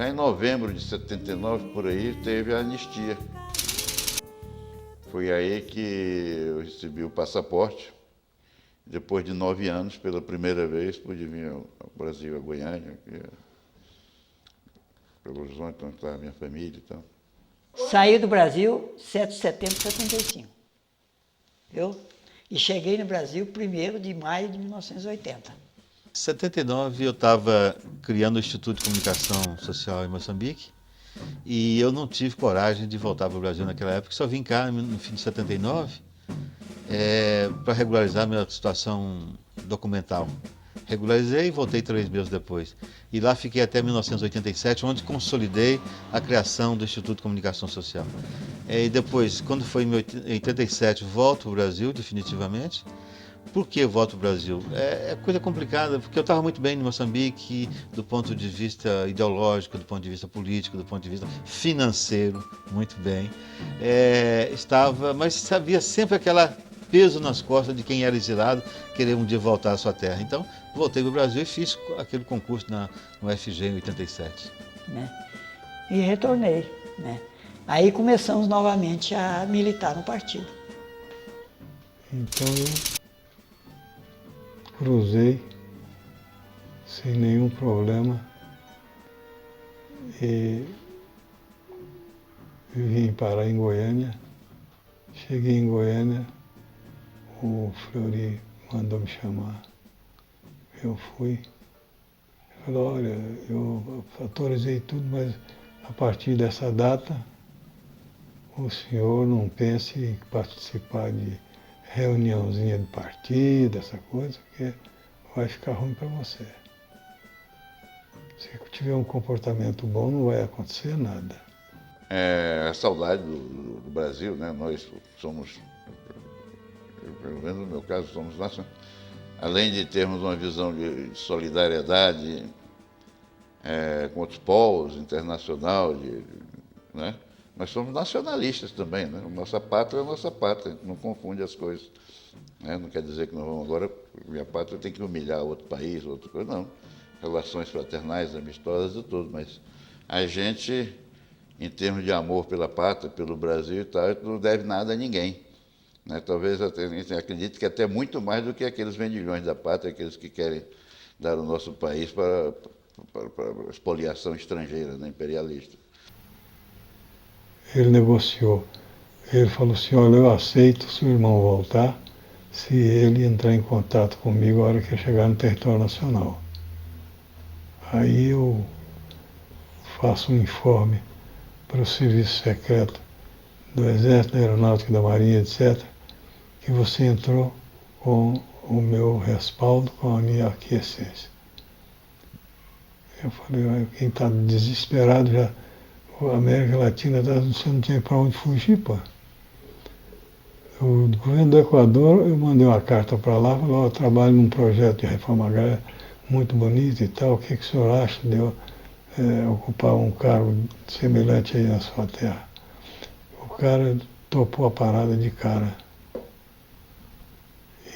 Já em novembro de 79, por aí, teve a anistia. Foi aí que eu recebi o passaporte. Depois de 9 anos, pela primeira vez, pude vir ao Brasil, a Goiânia, Belo Horizonte, onde estava a minha família e tal. Saí do Brasil 7 de setembro de 75. Viu? E cheguei no Brasil 1º de maio de 1980. Em 79 eu estava criando o Instituto de Comunicação Social em Moçambique e eu não tive coragem de voltar para o Brasil naquela época, só vim cá no fim de 79 para regularizar minha situação documental. Regularizei e voltei 3 meses depois. E lá fiquei até 1987, onde consolidei a criação do Instituto de Comunicação Social. E depois, quando foi em 87, volto para o Brasil definitivamente. Por que eu volto para o Brasil? É coisa complicada, porque eu estava muito bem em Moçambique, do ponto de vista ideológico, do ponto de vista político, do ponto de vista financeiro, muito bem. Mas havia sempre aquele peso nas costas de quem era exilado, querer um dia voltar à sua terra. Então, voltei para o Brasil e fiz aquele concurso no UFG em 87. Né? E retornei. Né? Aí começamos novamente a militar no partido. Então eu cruzei sem nenhum problema e vim parar em Goiânia. Cheguei em Goiânia, o Fleury mandou me chamar. Eu fui. Ele falou, olha, eu autorizei tudo, mas a partir dessa data o senhor não pense em participar de reuniãozinha de partido, essa coisa, porque vai ficar ruim para você. Se tiver um comportamento bom, não vai acontecer nada. A saudade do Brasil, né? Nós somos, pelo menos no meu caso, somos nacionais. Além de termos uma visão de solidariedade com outros povos, internacional, né? Nós somos nacionalistas também, né? Nossa pátria é nossa pátria, a gente não confunde as coisas. Né? Não quer dizer que nós vamos agora, minha pátria tem que humilhar outro país, outra coisa, não. Relações fraternais, amistosas e tudo, mas a gente, em termos de amor pela pátria, pelo Brasil e tal, não deve nada a ninguém. Né? Talvez a gente acredite que até muito mais do que aqueles vendilhões da pátria, aqueles que querem dar o nosso país para expoliação estrangeira, né? Imperialista. Ele negociou. Ele falou assim, olha, eu aceito se o irmão voltar, se ele entrar em contato comigo a hora que eu chegar no território nacional. Aí eu faço um informe para o serviço secreto do Exército, da Aeronáutica, da Marinha, etc., que você entrou com o meu respaldo, com a minha aquiescência. Eu falei, quem está desesperado já, a América Latina, você não tinha para onde fugir, pô. O governo do Equador, eu mandei uma carta para lá, falou, eu trabalho num projeto de reforma agrária muito bonito e tal, o que o senhor acha de eu ocupar um cargo semelhante aí na sua terra? O cara topou a parada de cara.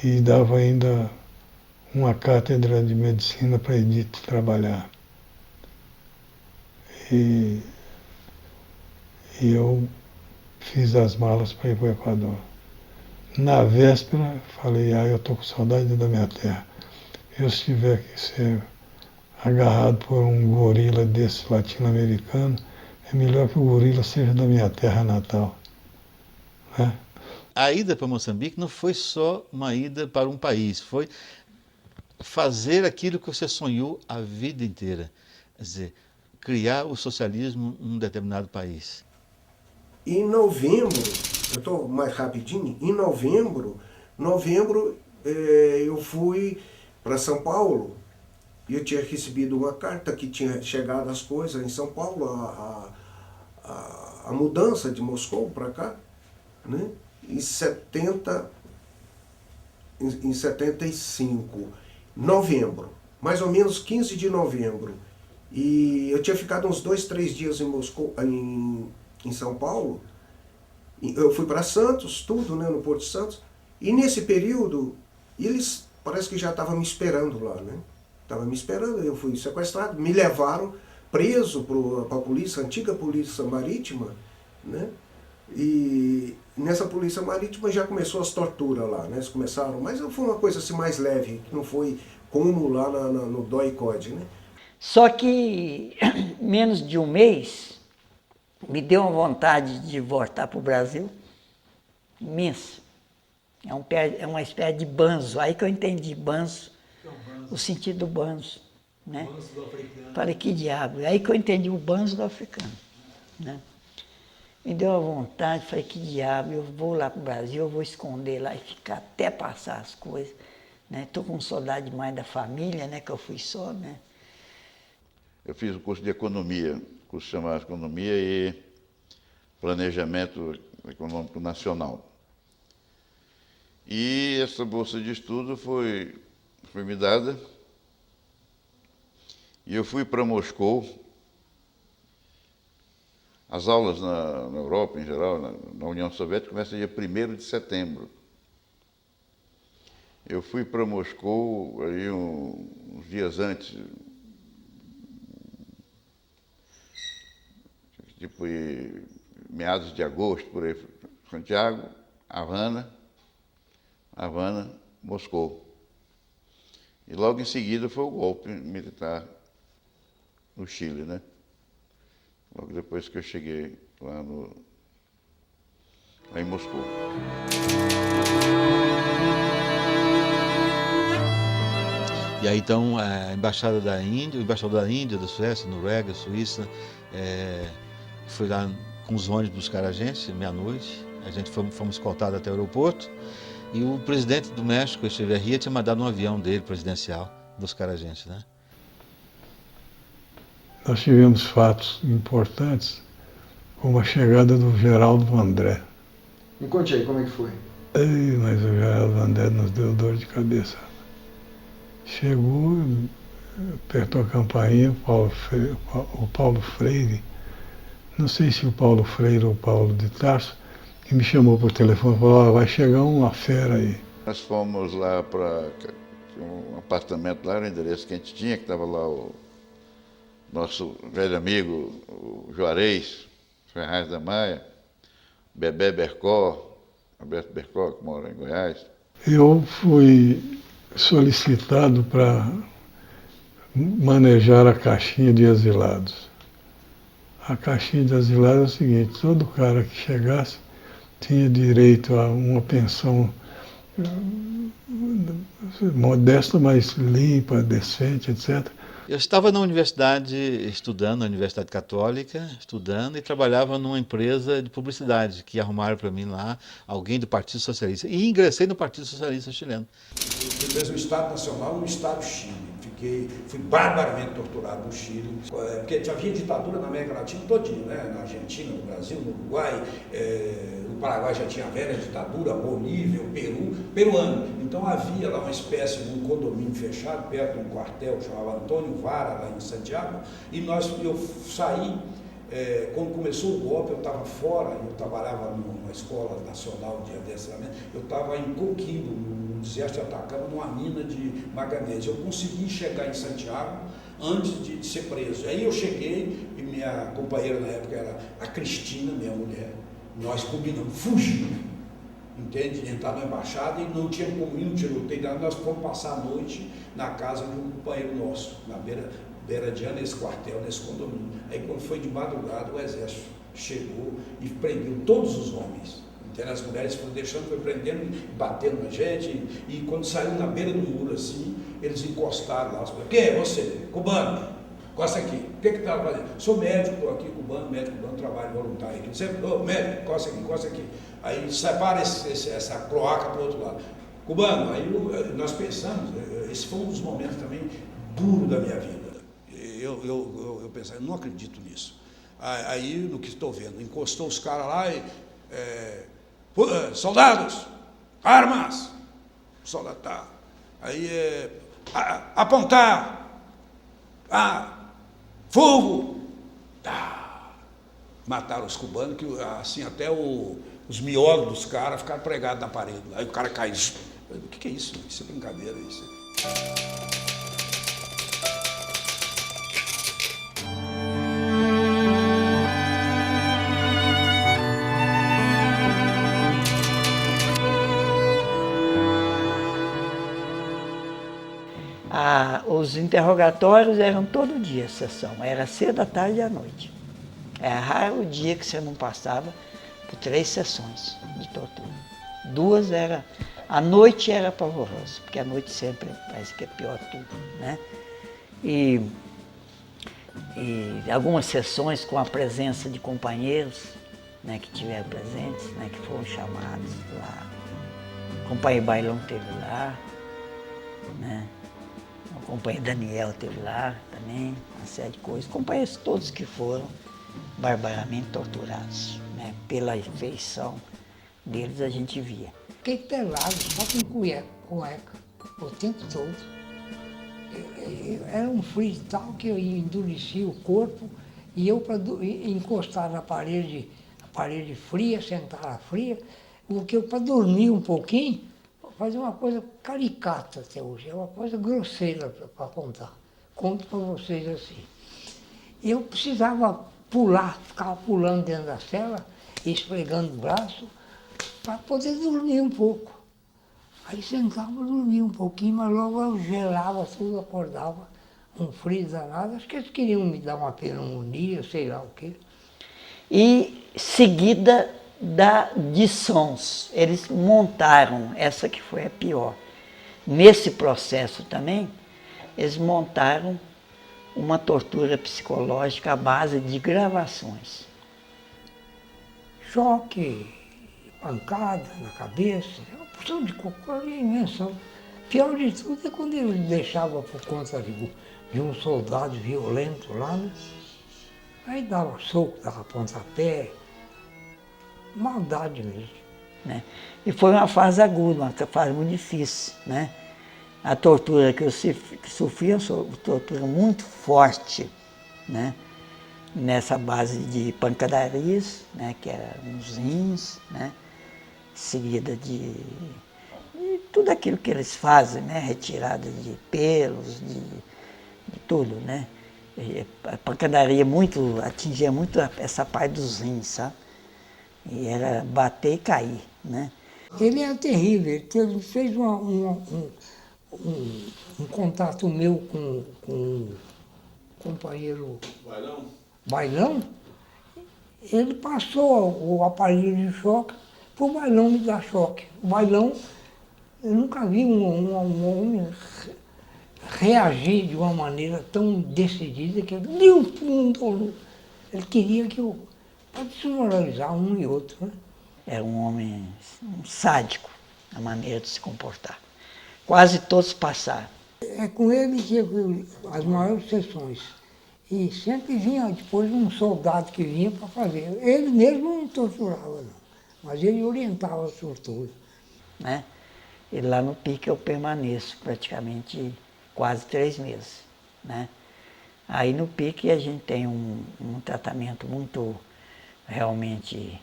E dava ainda uma cátedra de medicina para Edith trabalhar. E eu fiz as malas para ir para o Equador. Na véspera, falei, eu estou com saudade da minha terra. Eu, se tiver que ser agarrado por um gorila desse latino-americano, é melhor que o gorila seja da minha terra natal. Né? A ida para Moçambique não foi só uma ida para um país, foi fazer aquilo que você sonhou a vida inteira. Quer dizer, criar o socialismo num determinado país. Em novembro, eu estou mais rapidinho, em novembro eu fui para São Paulo e eu tinha recebido uma carta que tinha chegado as coisas em São Paulo, a mudança de Moscou para cá, né? Em 75, novembro, mais ou menos 15 de novembro. E eu tinha ficado uns 2, 3 dias em Moscou, em São Paulo. Eu fui para Santos, tudo, né, no Porto de Santos. E nesse período, eles parece que já estavam me esperando lá, né? Estavam me esperando, eu fui sequestrado, me levaram preso para a polícia, a antiga polícia marítima, né? E nessa polícia marítima já começou as torturas lá, né? Eles começaram, mas foi uma coisa assim mais leve, que não foi como lá no DOI-CODE, né? Só que menos de um mês me deu uma vontade de voltar para o Brasil imensa. É uma espécie de banzo. Aí que eu entendi banzo, o sentido do banzo. Né? Banzo do africano. Falei, que diabo. Aí que eu entendi o banzo do africano. Né? Me deu uma vontade, falei, que diabo, eu vou lá para o Brasil, eu vou esconder lá e ficar até passar as coisas. Estou com saudade demais da família, né? Que eu fui só, né? Eu fiz o curso de economia, curso chamado Economia e Planejamento Econômico Nacional. E essa bolsa de estudo foi me dada e eu fui para Moscou. As aulas na Europa, em geral, na União Soviética, começam dia 1º de setembro. Eu fui para Moscou aí uns dias antes, tipo meados de agosto, por aí, Santiago, Havana, Moscou. E logo em seguida foi o golpe militar no Chile, né? Logo depois que eu cheguei lá em Moscou. E aí então a embaixada da Índia, o embaixador da Índia, da Suécia, Noruega, Suíça, foi lá com os ônibus buscar a gente, meia-noite. A gente fomos escoltados até o aeroporto. E o presidente do México, Echeverría, tinha mandado um avião dele, presidencial, buscar a gente, né? Nós tivemos fatos importantes, como a chegada do Geraldo André. Me conte aí, como é que foi? Mas o Geraldo André nos deu dor de cabeça. Chegou, apertou a campainha, o Paulo Freire, não sei se o Paulo Freire ou o Paulo de Tarso, que me chamou por telefone e falou, vai chegar uma fera aí. Nós fomos lá para um apartamento lá, no endereço que a gente tinha, que estava lá o nosso velho amigo, o Juarez Ferraz da Maia, Bebé Bercó, Alberto Bercó, que mora em Goiás. Eu fui solicitado para manejar a caixinha de asilados. A caixinha de asilados é o seguinte, todo cara que chegasse tinha direito a uma pensão modesta, mas limpa, decente, etc. Eu estava na universidade estudando, na Universidade Católica, estudando e trabalhava numa empresa de publicidade que arrumaram para mim lá alguém do Partido Socialista. E ingressei no Partido Socialista chileno. Eu fiz o Estado Nacional no Estado do Chile. Fui barbaramente torturado no Chile, porque havia ditadura na América Latina todinha, né? Na Argentina, no Brasil, no Uruguai, no Paraguai já tinha a velha ditadura, Bolívia, o Peru, peruano. Então havia lá uma espécie de um condomínio fechado, perto de um quartel, chamava Antônio Vara, lá em Santiago, e eu saí, quando começou o golpe, eu estava fora, eu trabalhava numa escola nacional de adestramento, eu estava em Coquimbo, no deserto de Atacama, numa mina de manganês. Eu consegui chegar em Santiago antes de ser preso. Aí eu cheguei e minha companheira na época era a Cristina, minha mulher. Nós combinamos fugir, entende? Entrar na embaixada e não tinha como ir, não tinha luta. Nós fomos passar a noite na casa de um companheiro nosso, na beira de ano, nesse quartel, nesse condomínio. Aí quando foi de madrugada, o exército chegou e prendeu todos os homens. As mulheres foram deixando, foi prendendo, batendo na gente, e quando saiu na beira do muro assim, eles encostaram lá. Quem é você? Cubano. Encosta aqui. O que estava fazendo? Sou médico, estou aqui, médico cubano, trabalho voluntário aqui. Você, médico, encosta aqui. Aí separa essa cloaca para o outro lado. Cubano, aí nós pensamos, esse foi um dos momentos também duros da minha vida. Eu pensei, eu não acredito nisso. Aí, no que estou vendo, encostou os caras lá e... soldados, armas, soldado, tá. Aí apontar, fogo, tá. Mataram os cubanos, que assim até os miolos dos caras ficaram pregados na parede. Aí o cara caiu. O que é isso? Isso é brincadeira, isso. Os interrogatórios eram todo dia, a sessão. Era cedo, à tarde e à noite. Era raro o dia que você não passava por 3 sessões de tortura. 2 era... A noite era pavorosa, porque a noite sempre parece que é pior tudo, né? E algumas sessões com a presença de companheiros, né, que tiveram presentes, né, que foram chamados lá. O companheiro Bailão esteve lá, né? O companheiro Daniel esteve lá também, uma série de coisas. Companheiros todos que foram barbaramente torturados, né? Pela feição deles a gente via. Fiquei pelado, só com cueca, o tempo todo. Era um frio tal que eu endurecia o corpo e eu, para encostar na parede, a parede fria, sentar fria, porque eu, para dormir um pouquinho, fazer uma coisa caricata até hoje, é uma coisa grosseira para contar. Conto para vocês assim. Eu precisava pular, ficava pulando dentro da cela, esfregando o braço, para poder dormir um pouco. Aí sentava e dormia um pouquinho, mas logo eu gelava tudo, acordava, um frio danado. Acho que eles queriam me dar uma pneumonia, sei lá o quê. E seguida de sons, eles montaram, essa que foi a pior. Nesse processo também, eles montaram uma tortura psicológica à base de gravações. Choque, pancada na cabeça, uma porção de coisa, invenção. Pior de tudo é quando ele deixava por conta de um soldado violento lá, né? Aí dava soco, dava pontapé, maldade mesmo. Né? E foi uma fase aguda, uma fase muito difícil, né? A tortura que eu sofri é uma tortura muito forte, né? Nessa base de pancadarias, né? Que era nos rins, né? Seguida de tudo aquilo que eles fazem, né? Retirada de pelos, de tudo, né? A pancadaria atingia muito essa parte dos rins, sabe? E era bater e cair, né? Ele era terrível, ele fez um contato meu com o companheiro Bailão. Ele passou o aparelho de choque para o Bailão me dar choque. O Bailão, eu nunca vi um homem reagir de uma maneira tão decidida que ele queria que eu... para desmoralizar um e outro, né? Era um homem sádico na maneira de se comportar. Quase todos passaram. É com ele que eu, as maiores sessões. E sempre vinha depois um soldado que vinha para fazer. Ele mesmo não torturava, não, mas ele orientava a tortura. Né? E lá no PIC eu permaneço praticamente quase 3 meses. Né? Aí no PIC a gente tem um tratamento muito realmente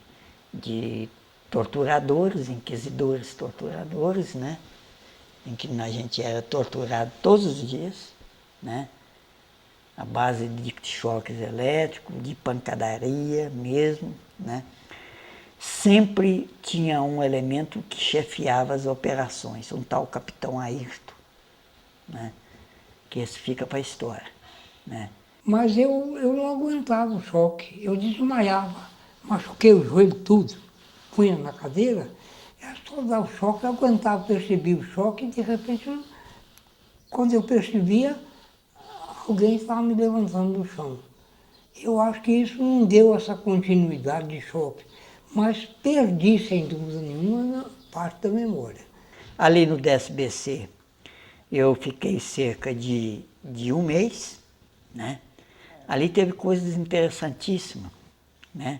de torturadores, inquisidores torturadores, né? Em que a gente era torturado todos os dias, né? A base de choques elétricos, de pancadaria mesmo, né? Sempre tinha um elemento que chefiava as operações, um tal capitão Ayrton, né? Que esse fica para a história, né? Mas eu não aguentava o choque, eu desmaiava, machuquei o joelho tudo, punha na cadeira, era só dar o choque, eu aguentava, percebi o choque e de repente, quando eu percebia, alguém estava me levantando do chão. Eu acho que isso não deu essa continuidade de choque, mas perdi, sem dúvida nenhuma, parte da memória. Ali no DSBC, eu fiquei cerca de 1 mês, né? Ali teve coisas interessantíssimas, né?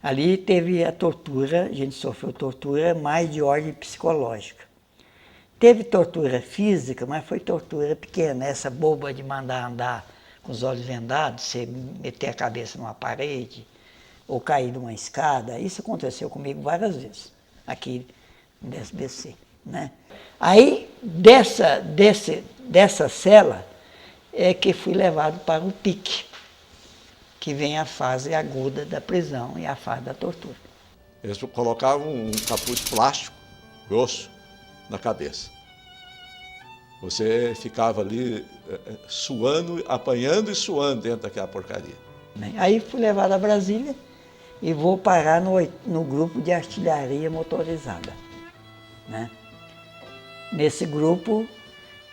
Ali teve a tortura, a gente sofreu tortura mais de ordem psicológica. Teve tortura física, mas foi tortura pequena, essa boba de mandar andar com os olhos vendados, você meter a cabeça numa parede ou cair de uma escada. Isso aconteceu comigo várias vezes, aqui no SBC, né? Aí, dessa cela, é que fui levado para o PIC, que vem a fase aguda da prisão e a fase da tortura. Eles colocavam um capuz plástico grosso na cabeça. Você ficava ali suando, apanhando e suando dentro daquela porcaria. Aí fui levado a Brasília e vou parar no grupo de artilharia motorizada, né? Nesse grupo,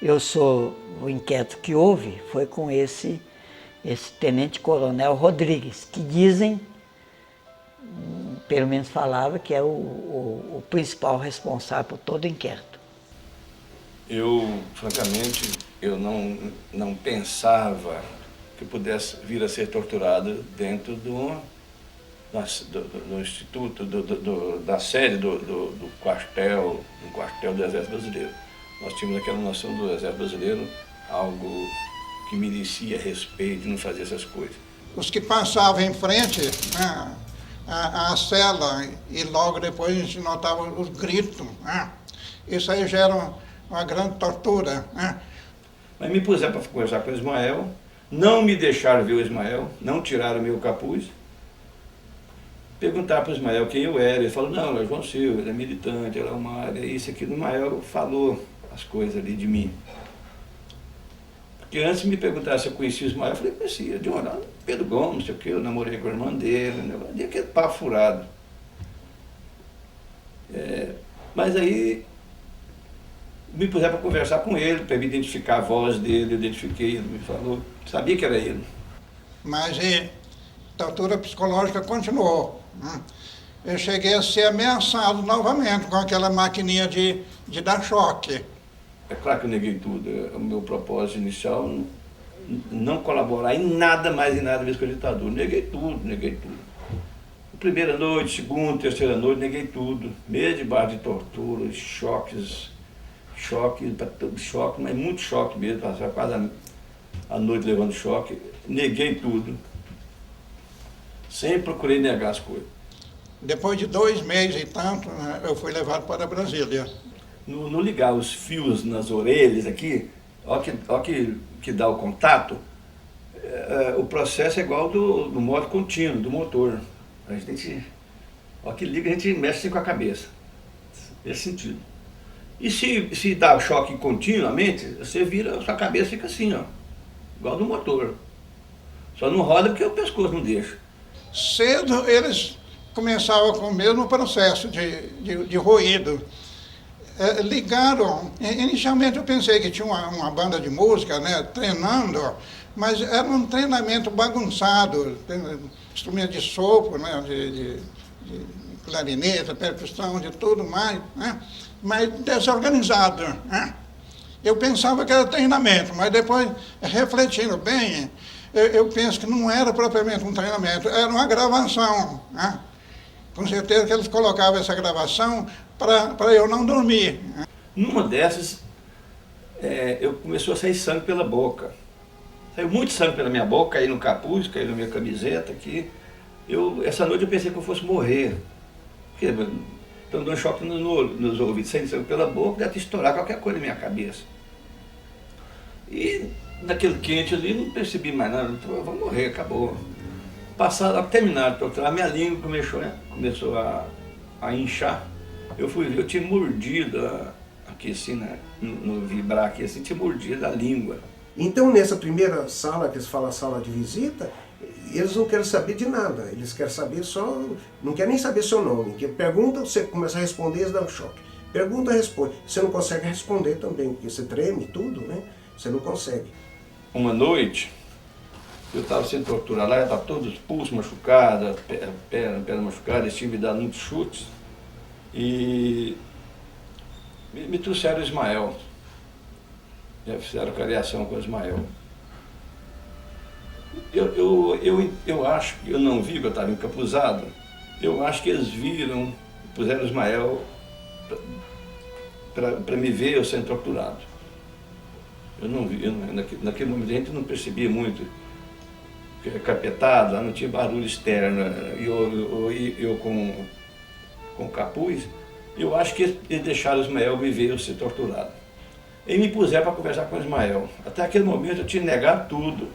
o inquérito que houve foi com esse tenente-coronel Rodrigues, que dizem, pelo menos falava, que é o principal responsável por todo o inquérito. Eu, francamente, não pensava que pudesse vir a ser torturado dentro do instituto, da sede do quartel do Exército Brasileiro. Nós tínhamos aquela noção do Exército Brasileiro, algo que merecia respeito e não fazia essas coisas. Os que passavam em frente, né, a cela, e logo depois a gente notava os gritos, né? Isso aí já era uma grande tortura, né? Mas me puseram para conversar com o Ismael, não me deixaram ver o Ismael, não tiraram o meu capuz. Perguntar para o Ismael quem eu era, ele falou, não, é João Silva, ele é militante, ele é o Mário, é isso aqui. O Ismael falou as coisas ali de mim. Porque antes de me perguntar se eu conhecia o Ismael, eu falei, conhecia, de um Pedro Gomes, não sei o quê, eu namorei com a irmã dele, né? Aquele papo furado. Mas aí me puseram para conversar com ele, para me identificar a voz dele, eu identifiquei, ele me falou, sabia que era ele. Mas a tortura psicológica continuou, né? Eu cheguei a ser ameaçado novamente com aquela maquininha de dar choque. É claro que eu neguei tudo. O meu propósito inicial não colaborar em nada mais em nada mesmo com a ditadura. Neguei tudo. Primeira noite, segunda, terceira noite, neguei tudo. Meio de barra de tortura, choque, mas muito choque mesmo, passava quase a noite levando choque. Neguei tudo. Sempre procurei negar as coisas. Depois de 2 meses e tanto, né, eu fui levado para Brasília. No ligar os fios nas orelhas aqui, ó que dá o contato, o processo é igual do modo contínuo, do motor. A gente, ó que liga, a gente mexe com a cabeça. Nesse sentido. E se dá choque continuamente, você vira, a sua cabeça fica assim, ó, igual do motor. Só não roda porque o pescoço não deixa. Cedo eles começavam com o mesmo processo de ruído. Ligaram, inicialmente eu pensei que tinha uma banda de música, né, treinando, mas era um treinamento bagunçado, instrumento de sopro, né, de clarineta, percussão, de tudo mais, né, mas desorganizado, né. Eu pensava que era treinamento, mas depois, refletindo bem, eu penso que não era propriamente um treinamento, era uma gravação, né. Com certeza que eles colocavam essa gravação para eu não dormir. Numa dessas, eu começou a sair sangue pela boca. Saiu muito sangue pela minha boca, caiu no capuz, caiu na minha camiseta aqui. Essa noite eu pensei que eu fosse morrer. Porque estão dando choque nos ouvidos, saindo sangue pela boca, deve estourar qualquer coisa na minha cabeça. E naquele quente ali, não percebi mais nada, então eu vou morrer, acabou. Passado, terminar de torturar, minha língua começou a inchar. Eu fui ver, eu tinha mordido aqui assim, né, no vibrar aqui assim, tinha mordido a língua. Então nessa primeira sala, que eles falam sala de visita, eles não querem saber de nada, eles querem saber só, não querem nem saber seu nome. Que pergunta, você começa a responder, eles dão um choque. Pergunta, responde. Você não consegue responder também, porque você treme tudo, né? Você não consegue. Uma noite, eu estava sendo torturado lá, estava todos os pulsos machucados, perna machucada, eles tinham me dado muitos chutes. E me trouxeram o Ismael. Já fizeram cariação com o Ismael. Eu acho que eu não vi que eu estava encapuzado. Eu acho que eles viram, puseram o Ismael para me ver eu sendo torturado. Eu não vi, naquele momento a gente não percebia muito. Carpetado, lá não tinha barulho externo. Eu com o capuz, eu acho que eles deixaram o Ismael me ver eu ser torturado. E me puseram para conversar com o Ismael. Até aquele momento eu tinha negado tudo.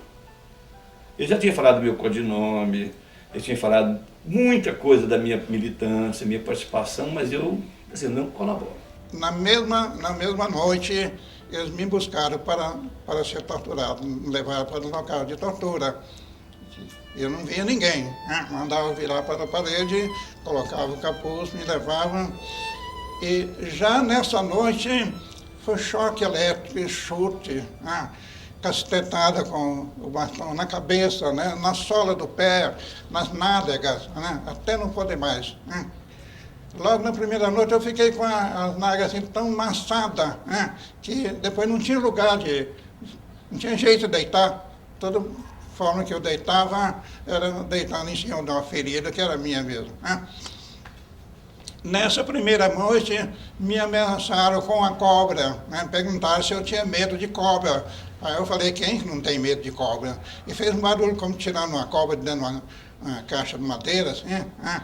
Ele já tinha falado do meu codinome, ele tinha falado muita coisa da minha militância, minha participação, mas eu, assim, não colaboro. Na mesma noite, eles me buscaram para ser torturado, me levaram para o local de tortura. Eu não via ninguém, né? Mandava virar para a parede, colocava o capuz, me levavam. E já nessa noite foi choque elétrico, chute, né? Cacetada com o bastão na cabeça, né? Na sola do pé, nas nádegas, né? Até não poder mais. Né? Logo na primeira noite eu fiquei com as nádegas assim, tão maçadas, né? Que depois não tinha lugar não tinha jeito de deitar. Toda forma que eu deitava era deitando em cima de uma ferida que era minha mesmo. Né? Nessa primeira noite me ameaçaram com a cobra, né? Perguntaram se eu tinha medo de cobra. Aí eu falei, quem não tem medo de cobra? E fez um barulho como tirando uma cobra dentro de uma caixa de madeira, assim, né?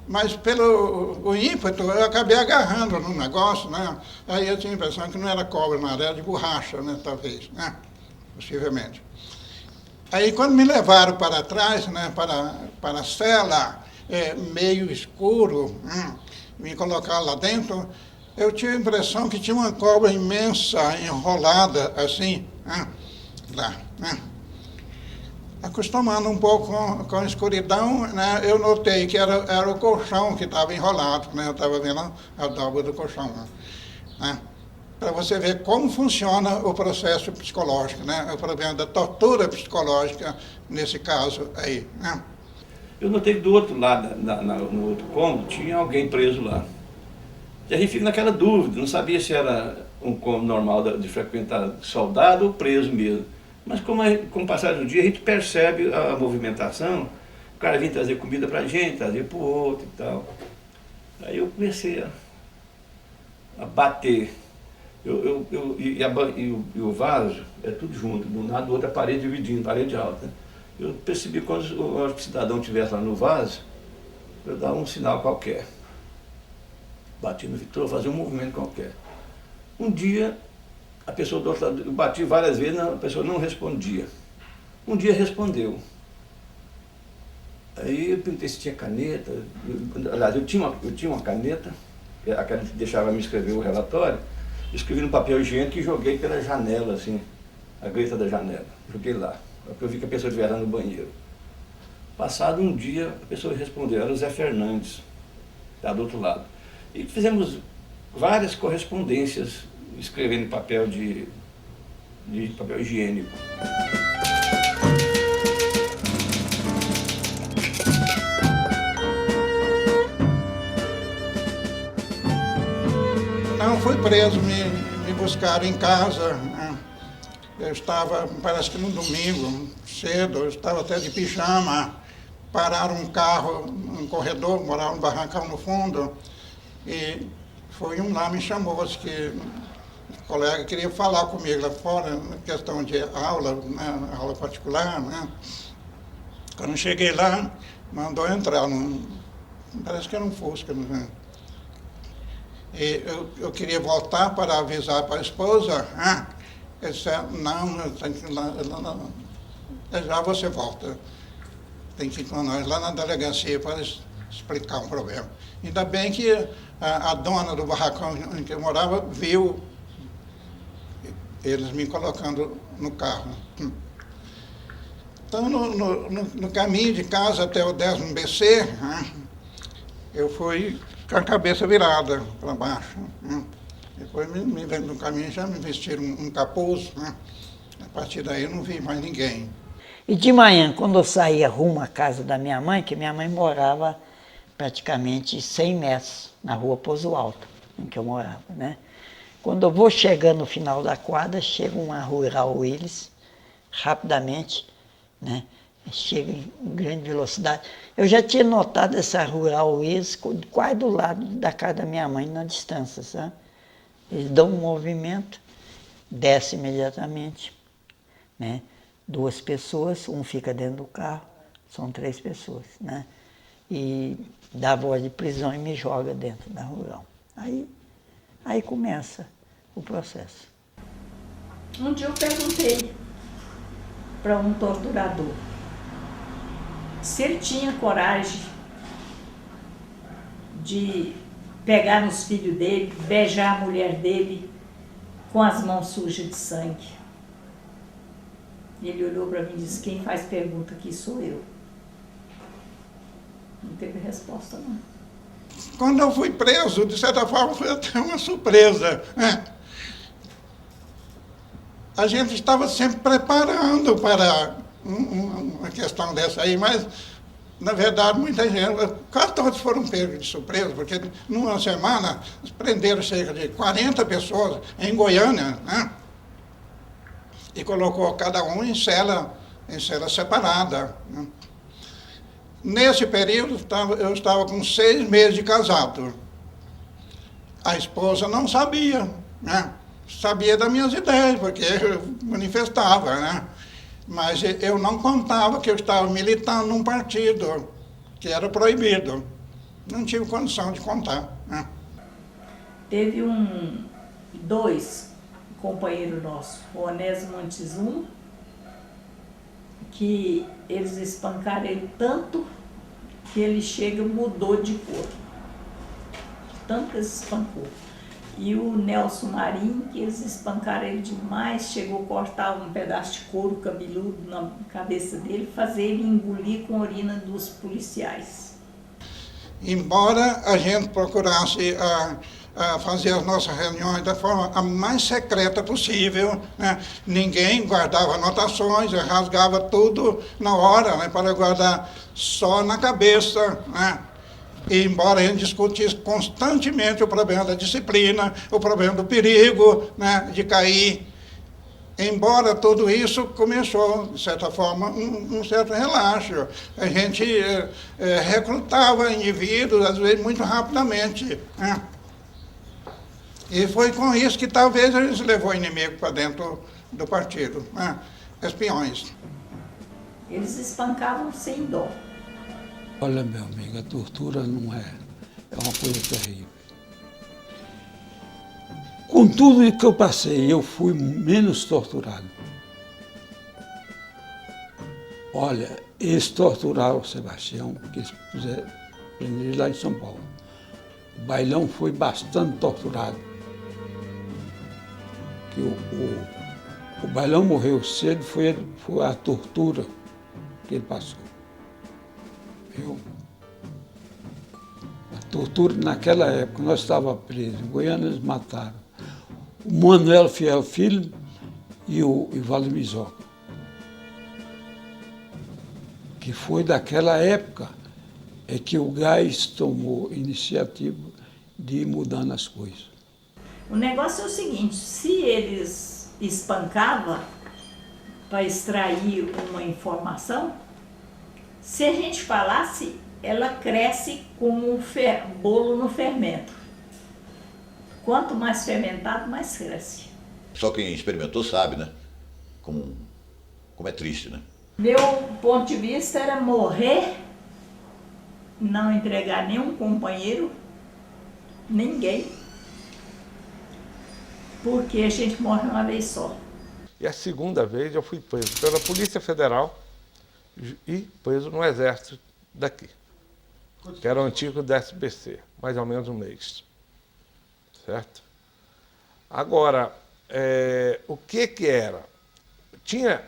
Mas pelo ímpeto eu acabei agarrando no negócio, né? Aí eu tinha a impressão que não era cobra, não era de borracha, né? Talvez, né? Possivelmente. Aí quando me levaram para trás, né? Para a cela, meio escuro, me colocaram lá dentro, eu tinha a impressão que tinha uma cobra imensa, enrolada, assim, lá, né? Acostumando um pouco com a escuridão, né, eu notei que era o colchão que estava enrolado, né? Eu estava vendo a dobra do colchão, né? Para você ver como funciona o processo psicológico, né? O problema da tortura psicológica, nesse caso aí, né? Eu notei que do outro lado, no outro cômodo, tinha alguém preso lá. E a gente fica naquela dúvida, não sabia se era um cômodo normal de frequentar soldado ou preso mesmo. Mas com o passar do dia, a gente percebe a movimentação, o cara vinha trazer comida pra gente, trazer pro outro e tal. Aí eu comecei a bater. E o vaso é tudo junto, de um lado do outro a parede dividindo, parede alta. Eu percebi que quando o cidadão estivesse lá no vaso, eu dava um sinal qualquer. Bati no Vitor, fazia um movimento qualquer. Um dia, a pessoa do outro lado, eu bati várias vezes, a pessoa não respondia. Um dia respondeu. Aí eu perguntei se tinha caneta. Aliás, eu tinha uma caneta, a caneta deixava me escrever o relatório. Escrevi no papel higiênico e joguei pela janela, assim, a greta da janela. Joguei lá. Eu vi que a pessoa estivesse lá no banheiro. Passado um dia, a pessoa respondeu, era o Zé Fernandes, está do outro lado. E fizemos várias correspondências, escrevendo em papel de papel higiênico. Não, fui preso, me buscaram em casa, né? Eu estava, parece que no domingo, cedo, eu estava até de pijama, pararam um carro no corredor, morava um barracão no fundo, e foi um lá, me chamou, disse que o colega queria falar comigo lá fora, na questão de aula, né, aula particular, né? Quando eu cheguei lá, mandou entrar, parece que era um Fusca, né? E eu queria voltar para avisar para a esposa, ele disse, não, tem que ir lá, já você volta, tem que ir com nós lá na delegacia para explicar um problema. Ainda bem que a dona do barracão em que eu morava viu eles me colocando no carro. Então, no caminho de casa até o 10º BC, eu fui com a cabeça virada para baixo. Depois, no caminho, já me vestiram um capuz. A partir daí, eu não vi mais ninguém. E de manhã, quando eu saía rumo à casa da minha mãe, que minha mãe morava praticamente 100 metros na rua Pouso Alto, em que eu morava, né? Quando eu vou chegando no final da quadra, chega uma Rural Willis, rapidamente, né? Chega em grande velocidade. Eu já tinha notado essa Rural Willis quase do lado da casa da minha mãe, na distância, sabe? Eles dão um movimento, desce imediatamente, né? 2 pessoas, um fica dentro do carro, são 3 pessoas, né? E dá a voz de prisão e me joga dentro da Rural. Aí começa o processo. Um dia eu perguntei para um torturador se ele tinha coragem de pegar nos filhos dele, beijar a mulher dele com as mãos sujas de sangue. Ele olhou para mim e disse: quem faz pergunta aqui sou eu. Não teve resposta, não. Quando eu fui preso, de certa forma, foi até uma surpresa, né? A gente estava sempre preparando para uma questão dessa aí, mas, na verdade, muita gente, quase todos foram pegos de surpresa, porque numa semana prenderam cerca de 40 pessoas em Goiânia, né? E colocou cada um em cela separada, né? Nesse período, eu estava com 6 meses de casado. A esposa não sabia, né? Sabia das minhas ideias, porque eu manifestava, né? Mas eu não contava que eu estava militando num partido, que era proibido. Não tive condição de contar, né? Teve dois companheiros nossos, o Onésimo Montezuma, que eles espancaram ele tanto que ele mudou de cor. Tanto que eles espancou. E o Nelson Marinho, que eles espancaram ele demais, chegou a cortar um pedaço de couro cabeludo na cabeça dele, fazer ele engolir com a urina dos policiais. Embora a gente procurasse fazer as nossas reuniões da forma a mais secreta possível, né? Ninguém guardava anotações, rasgava tudo na hora, né? Para guardar só na cabeça, né? E embora a gente discutisse constantemente o problema da disciplina, o problema do perigo, né? De cair, embora tudo isso começou, de certa forma, um certo relaxo. A gente recrutava indivíduos, às vezes, muito rapidamente, né? E foi com isso que talvez a gente levou o inimigo para dentro do partido, né? Espiões. Eles espancavam sem dó. Olha, meu amigo, a tortura não é uma coisa terrível. Com tudo que eu passei, eu fui menos torturado. Olha, eles torturaram o Sebastião, porque eles prenderam ele lá em São Paulo. O Bailão foi bastante torturado. Que o Bailão morreu cedo, foi a tortura que ele passou. Viu? A tortura naquela época, nós estávamos presos, em Goiânia eles mataram o Manuel Fiel Filho e o Valdemir Zoca, que foi daquela época que o Gás tomou iniciativa de ir mudando as coisas. O negócio é o seguinte: se eles espancavam para extrair uma informação, se a gente falasse, ela cresce como bolo no fermento. Quanto mais fermentado, mais cresce. Só quem experimentou sabe, né? Como é triste, né? Meu ponto de vista era morrer, não entregar nenhum companheiro, ninguém, porque a gente morre uma vez só. E a segunda vez eu fui preso pela Polícia Federal e preso no Exército daqui, que era o antigo DSPC, mais ou menos um mês. Certo? Agora, o que era? Tinha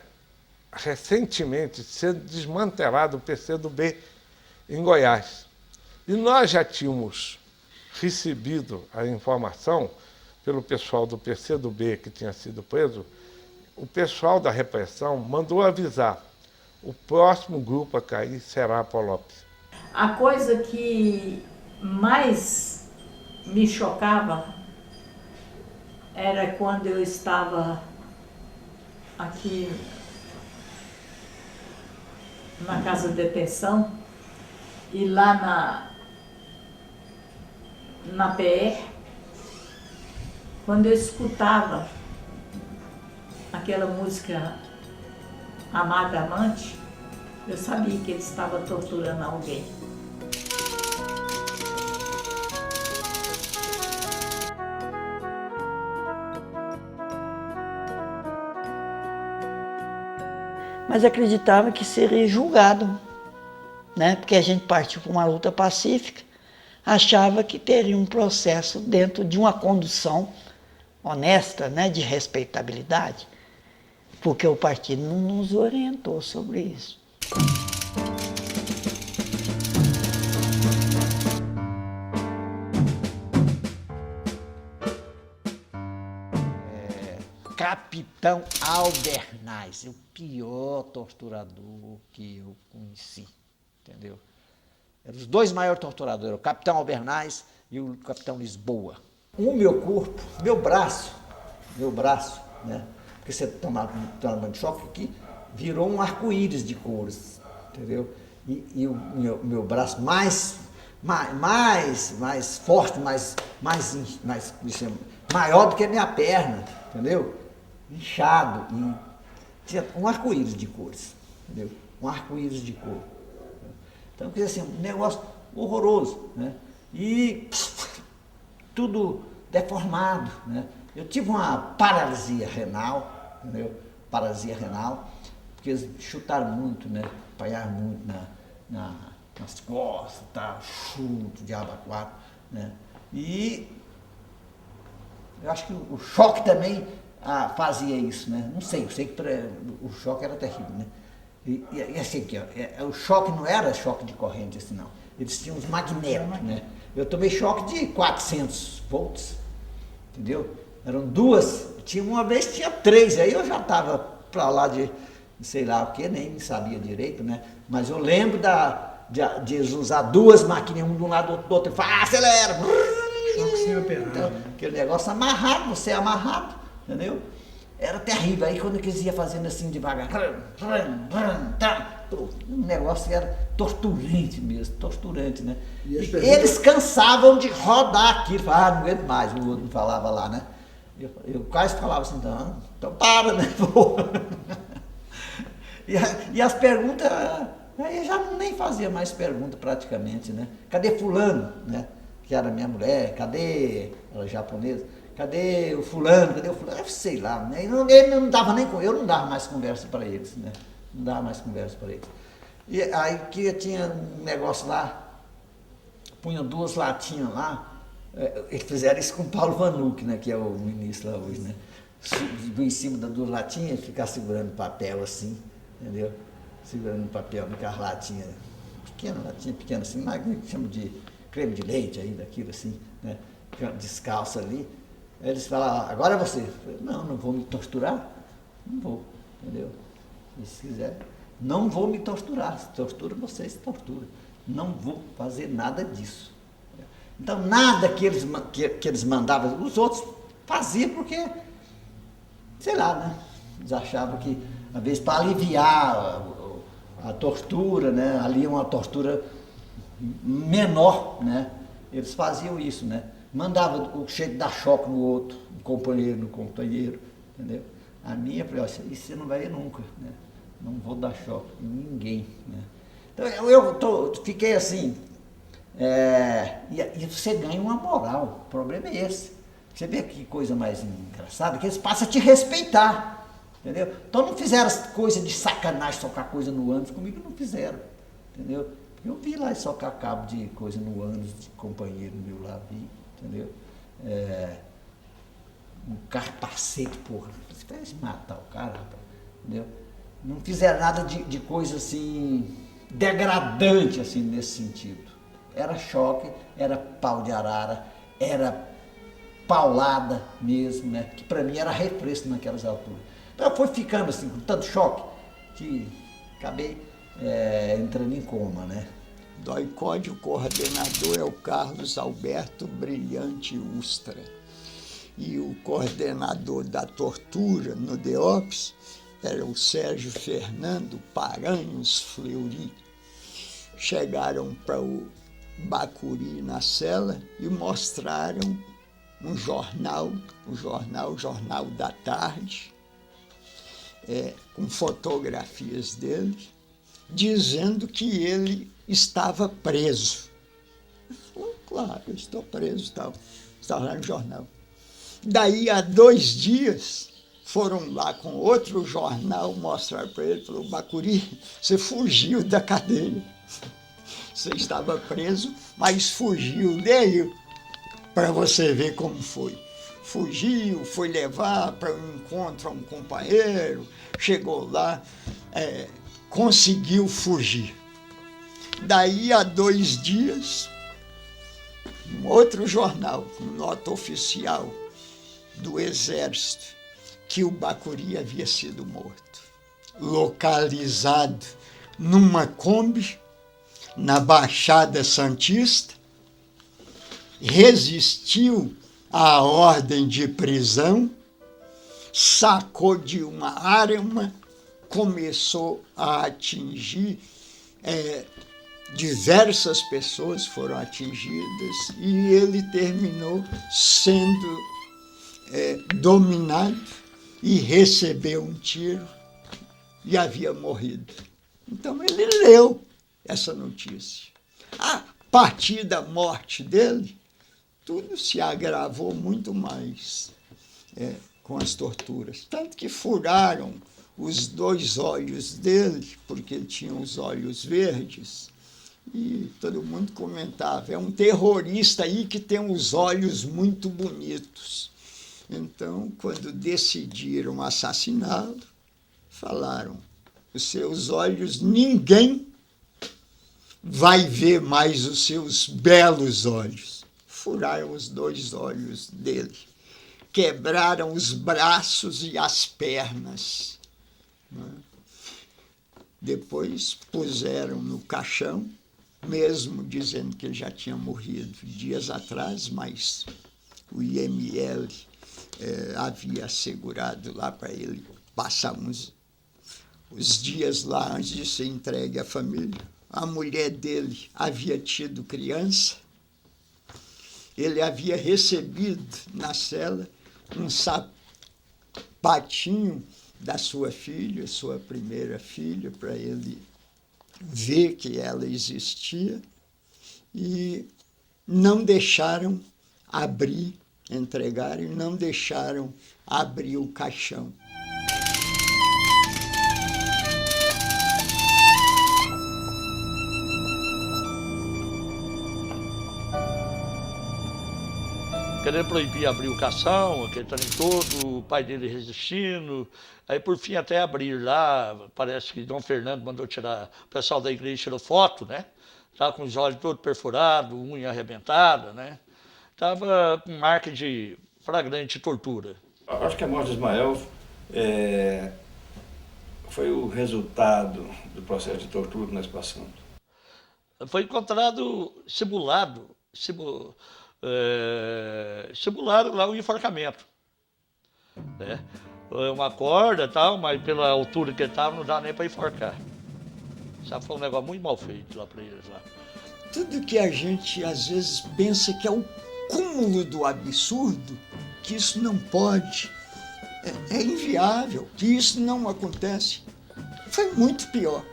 recentemente sido desmantelado o PCdoB em Goiás. E nós já tínhamos recebido a informação pelo pessoal do PCdoB que tinha sido preso. O pessoal da repressão mandou avisar: o próximo grupo a cair será a Polop. A coisa que mais me chocava era quando eu estava aqui na casa de detenção e lá na PR, quando eu escutava aquela música Amada Amante, eu sabia que ele estava torturando alguém. Mas acreditava que seria julgado, né? Porque a gente partiu para uma luta pacífica, achava que teria um processo dentro de uma condução honesta, né, de respeitabilidade, porque o partido não nos orientou sobre isso. Capitão Albernaz, o pior torturador que eu conheci, entendeu? Eram os dois maiores torturadores, o Capitão Albernaz e o Capitão Lisboa. O meu corpo, meu braço, né? Porque você toma de choque aqui, virou um arco-íris de cores, entendeu? E o meu braço mais forte, maior do que a minha perna, entendeu? Inchado, e tinha um arco-íris de cores, entendeu? Um arco-íris de cor. Então, quer dizer assim, um negócio horroroso, né? E tudo deformado, né? Eu tive uma paralisia renal, entendeu? Paralisia renal, porque eles chutaram muito, né? Apanharam muito nas costas, tá? Chuto, diabo a quatro, né? E eu acho que o choque também fazia isso, né? Não sei, eu sei que o choque era terrível, né? E assim, aqui, ó, o choque não era choque de corrente, assim, não. Eles tinham uns magnetos, né? Eu tomei choque de 400 volts, entendeu? Eram duas, uma vez tinha 3, aí eu já estava para lá de sei lá o que, nem sabia direito, né? Mas eu lembro de eles usar duas maquininhas, um de um lado do outro, e falar, acelera! Então, aquele negócio amarrado, você amarrado, entendeu? Era terrível. Aí quando eles iam fazendo assim devagar, o negócio era torturante mesmo, torturante, né? Eles cansavam de rodar aquilo, falavam, não aguento mais, o outro falava lá, né? Eu quase falava assim, então para, né? E as perguntas, aí já nem fazia mais pergunta praticamente, né? Cadê fulano, né? Que era minha mulher, cadê ela japonesa? Cadê o fulano? Cadê o fulano? Eu sei lá, né? Ele não dava nem com eu, não dava mais conversa para eles, né? Não dava mais conversa para eles. E aí que tinha um negócio lá, punha 2 latinhas lá, eles fizeram isso com o Paulo Vanucchi, né? Que é o ministro lá hoje, né? Subiu em cima das 2 latinhas e ficar segurando papel assim, entendeu? Segurando papel naquelas latinhas, pequena assim, mas que chama de creme de leite aí, daquilo assim, né? Descalço ali. Aí eles falaram, agora é você. Eu falei, não vou me torturar, não vou, entendeu? E se quiser, não vou me torturar, se tortura, você se tortura. Não vou fazer nada disso. Então, nada que eles mandavam, os outros faziam porque, sei lá, né? Eles achavam que, às vezes, para aliviar a tortura, né? Ali uma tortura menor, né? Eles faziam isso, né? Mandava o cheiro de dar choque no outro, no companheiro, entendeu? A minha, eu falei, isso você não vai ver nunca, né? Não vou dar choque em ninguém, né? Então eu fiquei assim, e você ganha uma moral, o problema é esse. Você vê que coisa mais engraçada, que eles passam a te respeitar, entendeu? Então não fizeram coisa de sacanagem, socar coisa no ânus, comigo não fizeram, entendeu? Eu vi lá socar cabo de coisa no ânus de companheiro meu lá, vi, entendeu? Um capacete, porra, você vai matar o cara, rapaz, entendeu? Não fizeram nada de coisa assim, degradante, assim, nesse sentido. Era choque, era pau de arara, era paulada mesmo, né? Que para mim era refresco naquelas alturas. Então eu fui ficando assim, com tanto choque, que acabei entrando em coma, né? DOI-CODE, o coordenador é o Carlos Alberto Brilhante Ustra. E o coordenador da tortura no DEOPS era o Sérgio Fernando Paranhos Fleury. Chegaram para o Bacuri na cela e mostraram um jornal, o Jornal da Tarde, com fotografias dele, dizendo que ele estava preso. Ele falou, claro, eu estou preso, tal. Estava lá no jornal. Daí, há 2 dias, foram lá com outro jornal mostrar para ele, falou, Bacuri, você fugiu da cadeia. Você estava preso, mas fugiu. Daí, para você ver como foi. fugiu, foi levar para um encontro a um companheiro, chegou lá, conseguiu fugir. Daí a 2 dias, um outro jornal, nota oficial do Exército, que o Bacuri havia sido morto, localizado numa Kombi na Baixada Santista, resistiu à ordem de prisão, sacou de uma arma, começou a atingir, diversas pessoas foram atingidas e ele terminou sendo dominado e recebeu um tiro e havia morrido. Então ele leu essa notícia. A partir da morte dele, tudo se agravou muito mais com as torturas. Tanto que furaram os 2 olhos dele, porque ele tinha os olhos verdes, e todo mundo comentava, é um terrorista aí que tem os olhos muito bonitos. Então, quando decidiram assassiná-lo, falaram, os seus olhos, ninguém vai ver mais os seus belos olhos. Furaram os 2 olhos dele, quebraram os braços e as pernas. Depois puseram no caixão, mesmo dizendo que ele já tinha morrido dias atrás, mas o IML havia assegurado lá para ele passar os dias lá antes de ser entregue à família. A mulher dele havia tido criança, ele havia recebido na cela um sapatinho da sua filha, sua primeira filha, para ele ver que ela existia, e não deixaram abrir, entregaram e não deixaram abrir o caixão. Querendo proibir abrir o caixão, aquele trem todo, o pai dele resistindo. Aí, por fim, até abrir lá, parece que Dom Fernando mandou tirar, o pessoal da igreja tirou foto, né? Estava com os olhos todos perfurados, unha arrebentada, né? Estava com marca de flagrante tortura. Acho que a morte de Ismael foi o resultado do processo de tortura que nós passamos. Foi encontrado simularam lá o enforcamento, né? Uma corda e tal, mas pela altura que ele estava não dá nem para enforcar. Sabe, foi um negócio muito mal feito lá para eles lá. Tudo que a gente às vezes pensa que é o cúmulo do absurdo, que isso não pode, é inviável, que isso não acontece, foi muito pior.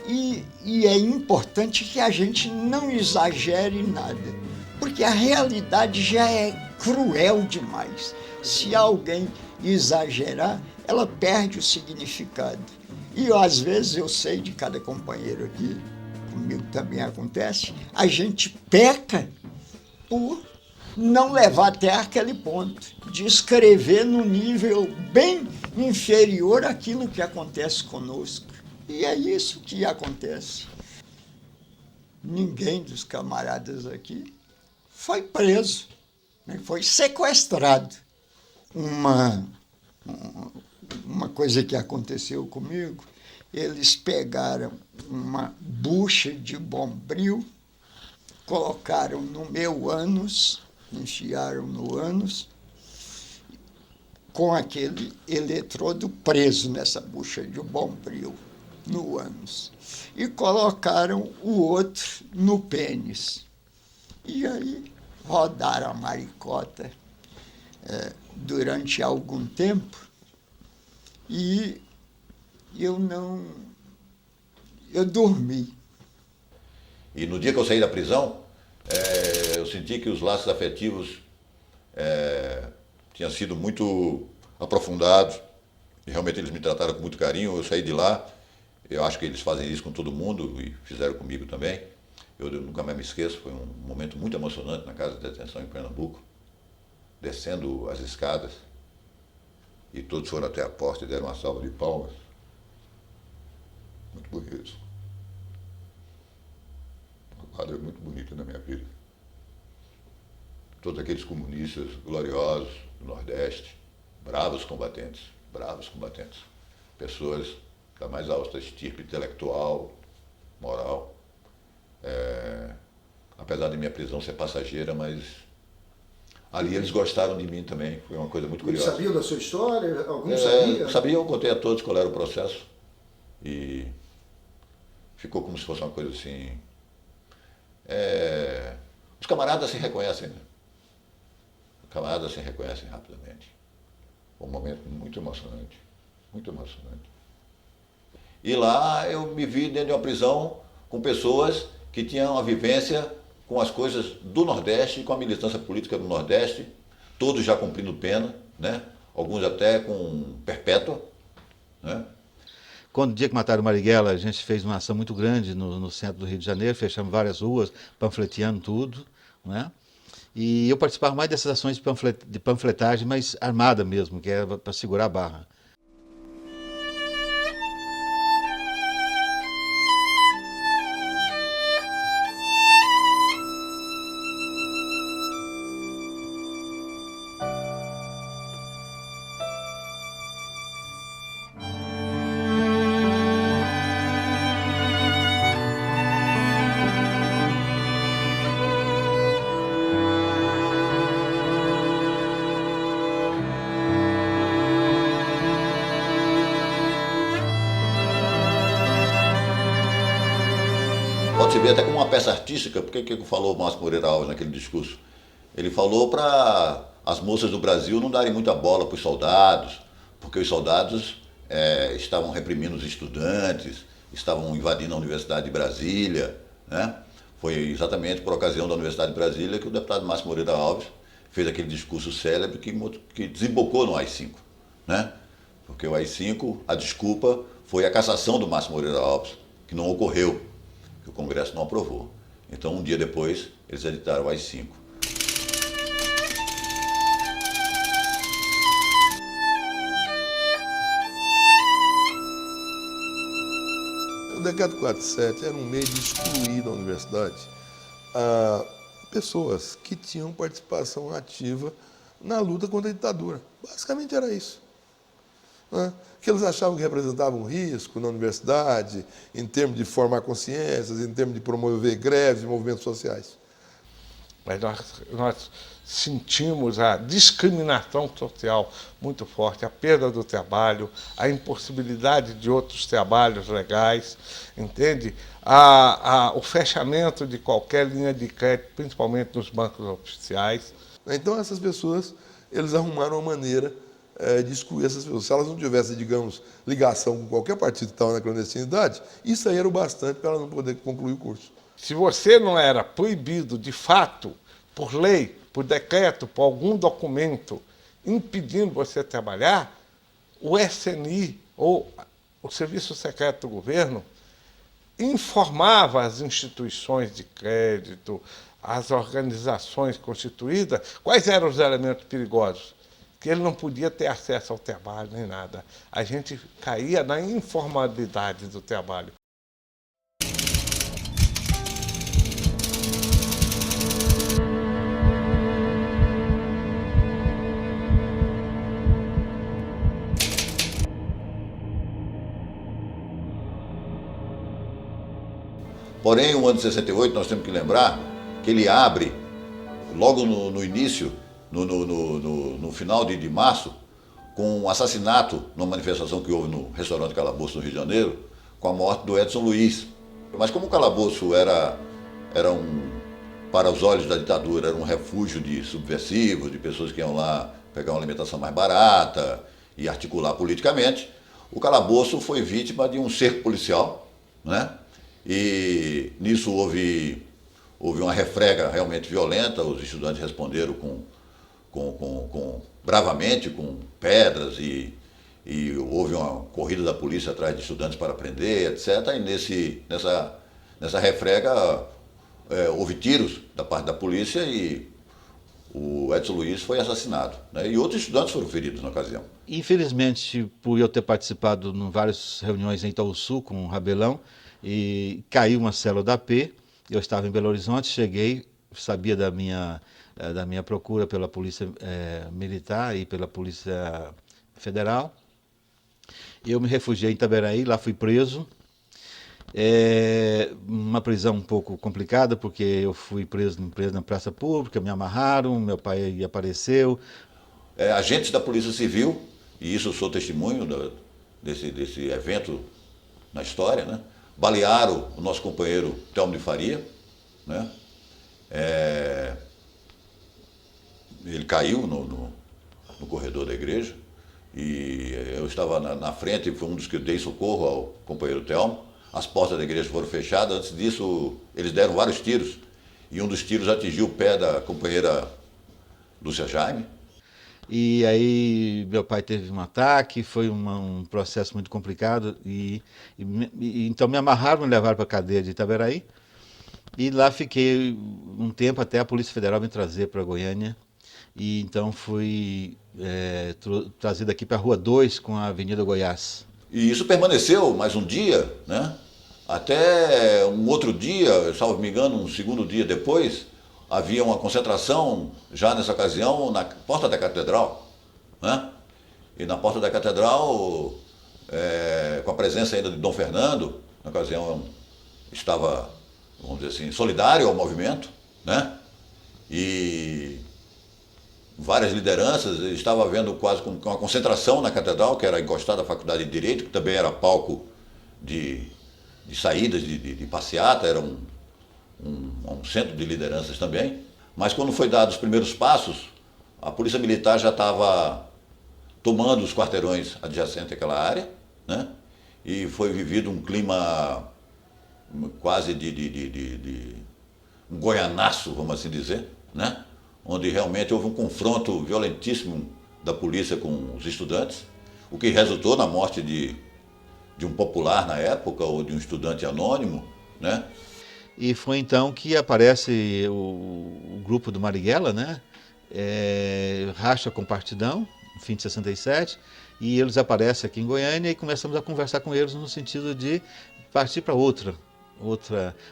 E é importante que a gente não exagere nada, porque a realidade já é cruel demais. Se alguém exagerar, ela perde o significado. E às vezes eu sei de cada companheiro aqui, comigo também acontece, a gente peca por não levar até aquele ponto, de escrever num nível bem inferior àquilo que acontece conosco. E é isso que acontece. Ninguém dos camaradas aqui foi preso, né? Foi sequestrado. Uma coisa que aconteceu comigo, eles pegaram uma bucha de bombril, colocaram no meu ânus, enfiaram no ânus, com aquele eletrodo preso nessa bucha de bombril, no ânus, e colocaram o outro no pênis. E aí rodaram a maricota durante algum tempo, e eu dormi. E no dia que eu saí da prisão, eu senti que os laços afetivos tinham sido muito aprofundados, e realmente eles me trataram com muito carinho. Eu saí de lá, eu acho que eles fazem isso com todo mundo, e fizeram comigo também. Eu nunca mais me esqueço, foi um momento muito emocionante na casa de detenção em Pernambuco. descendo as escadas, e todos foram até a porta e deram uma salva de palmas. Muito bonito. Um quadro muito bonito na minha vida. Todos aqueles comunistas gloriosos do Nordeste, bravos combatentes, pessoas da mais alta estirpe intelectual, moral. Apesar de minha prisão ser passageira, mas ali eles gostaram de mim também, foi uma coisa muito curiosa. Eles sabiam da sua história? Alguns sabiam? Sabiam, eu contei a todos qual era o processo e ficou como se fosse uma coisa assim. Os camaradas se reconhecem, né? Os camaradas se reconhecem rapidamente. Foi um momento muito emocionante, muito emocionante. E lá eu me vi dentro de uma prisão com pessoas que tinham uma vivência com as coisas do Nordeste, com a militância política do Nordeste, todos já cumprindo pena, né? Alguns até com perpétua, né? Quando o dia que mataram o Marighella, a gente fez uma ação muito grande no centro do Rio de Janeiro, fechamos várias ruas, panfleteando tudo, né? E eu participava mais dessas ações de panfletagem, mas armada mesmo, que era para segurar a barra. Pode se ver até como uma peça artística, porque o que falou o Márcio Moreira Alves naquele discurso? Ele falou para as moças do Brasil não darem muita bola para os soldados, porque os soldados estavam reprimindo os estudantes, estavam invadindo a Universidade de Brasília, né? Foi exatamente por ocasião da Universidade de Brasília que o deputado Márcio Moreira Alves fez aquele discurso célebre que desembocou no AI-5, né? Porque o AI-5, a desculpa foi a cassação do Márcio Moreira Alves, que não ocorreu, que o Congresso não aprovou. Então, um dia depois, eles editaram o AI-5. O Decreto 47 era um meio de excluir da universidade pessoas que tinham participação ativa na luta contra a ditadura. Basicamente era isso. Né? Que eles achavam que representavam um risco na universidade, em termos de formar consciências, em termos de promover greves e movimentos sociais. Mas nós sentimos a discriminação social muito forte, a perda do trabalho, a impossibilidade de outros trabalhos legais, entende? O fechamento de qualquer linha de crédito, principalmente nos bancos oficiais. Então, essas pessoas, eles arrumaram uma maneira de excluir essas pessoas. Se elas não tivessem, digamos, ligação com qualquer partido que estava na clandestinidade, isso aí era o bastante para ela não poder concluir o curso. Se você não era proibido, de fato, por lei, por decreto, por algum documento, impedindo você de trabalhar, o SNI, ou o Serviço Secreto do Governo, informava as instituições de crédito, as organizações constituídas, quais eram os elementos perigosos. Que ele não podia ter acesso ao trabalho nem nada. A gente caía na informalidade do trabalho. Porém, o ano de 68, nós temos que lembrar que ele abre, logo no início, no final de março, com um assassinato numa manifestação que houve no restaurante Calabouço, no Rio de Janeiro, com a morte do Edson Luiz. Mas como o Calabouço era para os olhos da ditadura, era um refúgio de subversivos, de pessoas que iam lá pegar uma alimentação mais barata e articular politicamente, o Calabouço foi vítima de um cerco policial, né? E nisso houve uma refrega realmente violenta, os estudantes responderam bravamente com pedras e houve uma corrida da polícia atrás de estudantes para prender, etc. E nessa refrega houve tiros da parte da polícia e o Edson Luiz foi assassinado, né? E outros estudantes foram feridos na ocasião. Infelizmente, por eu ter participado em várias reuniões em Itaúsu com o Rabelão, e caiu uma célula da AP, eu estava em Belo Horizonte, cheguei, sabia da minha procura pela Polícia Militar e pela Polícia Federal. Eu me refugiei em Itaberaí, lá fui preso. Uma prisão um pouco complicada, porque eu fui preso na praça pública, me amarraram, meu pai apareceu. Agentes da Polícia Civil, e isso eu sou testemunho desse evento na história, né? Balearam o nosso companheiro Telmo de Faria, né? Ele caiu no corredor da igreja e eu estava na frente, fui um dos que dei socorro ao companheiro Telmo. As portas da igreja foram fechadas, antes disso eles deram vários tiros e um dos tiros atingiu o pé da companheira Lúcia Jaime. E aí meu pai teve um ataque, foi um processo muito complicado então me amarraram e me levaram para a cadeia de Itaberaí e lá fiquei um tempo até a Polícia Federal me trazer para Goiânia e então fui trazido aqui para a Rua 2 com a Avenida Goiás. E isso permaneceu mais um dia, né? Até um outro dia, salvo me engano, um segundo dia depois, havia uma concentração, já nessa ocasião, na porta da catedral, né? E na porta da catedral, com a presença ainda de Dom Fernando, na ocasião estava, vamos dizer assim, solidário ao movimento, né? E várias lideranças, estava havendo quase com uma concentração na catedral, que era encostada à Faculdade de Direito, que também era palco de saídas, de passeata, era um centro de lideranças também. Mas quando foi dados os primeiros passos, a Polícia Militar já estava tomando os quarteirões adjacentes àquela área, né? E foi vivido um clima quase de um goianaço, vamos assim dizer, né? Onde realmente houve um confronto violentíssimo da polícia com os estudantes, o que resultou na morte de um popular na época, ou de um estudante anônimo, né? E foi então que aparece o grupo do Marighella, né? Racha com Partidão, no fim de 67, e eles aparecem aqui em Goiânia e começamos a conversar com eles no sentido de partir para outra.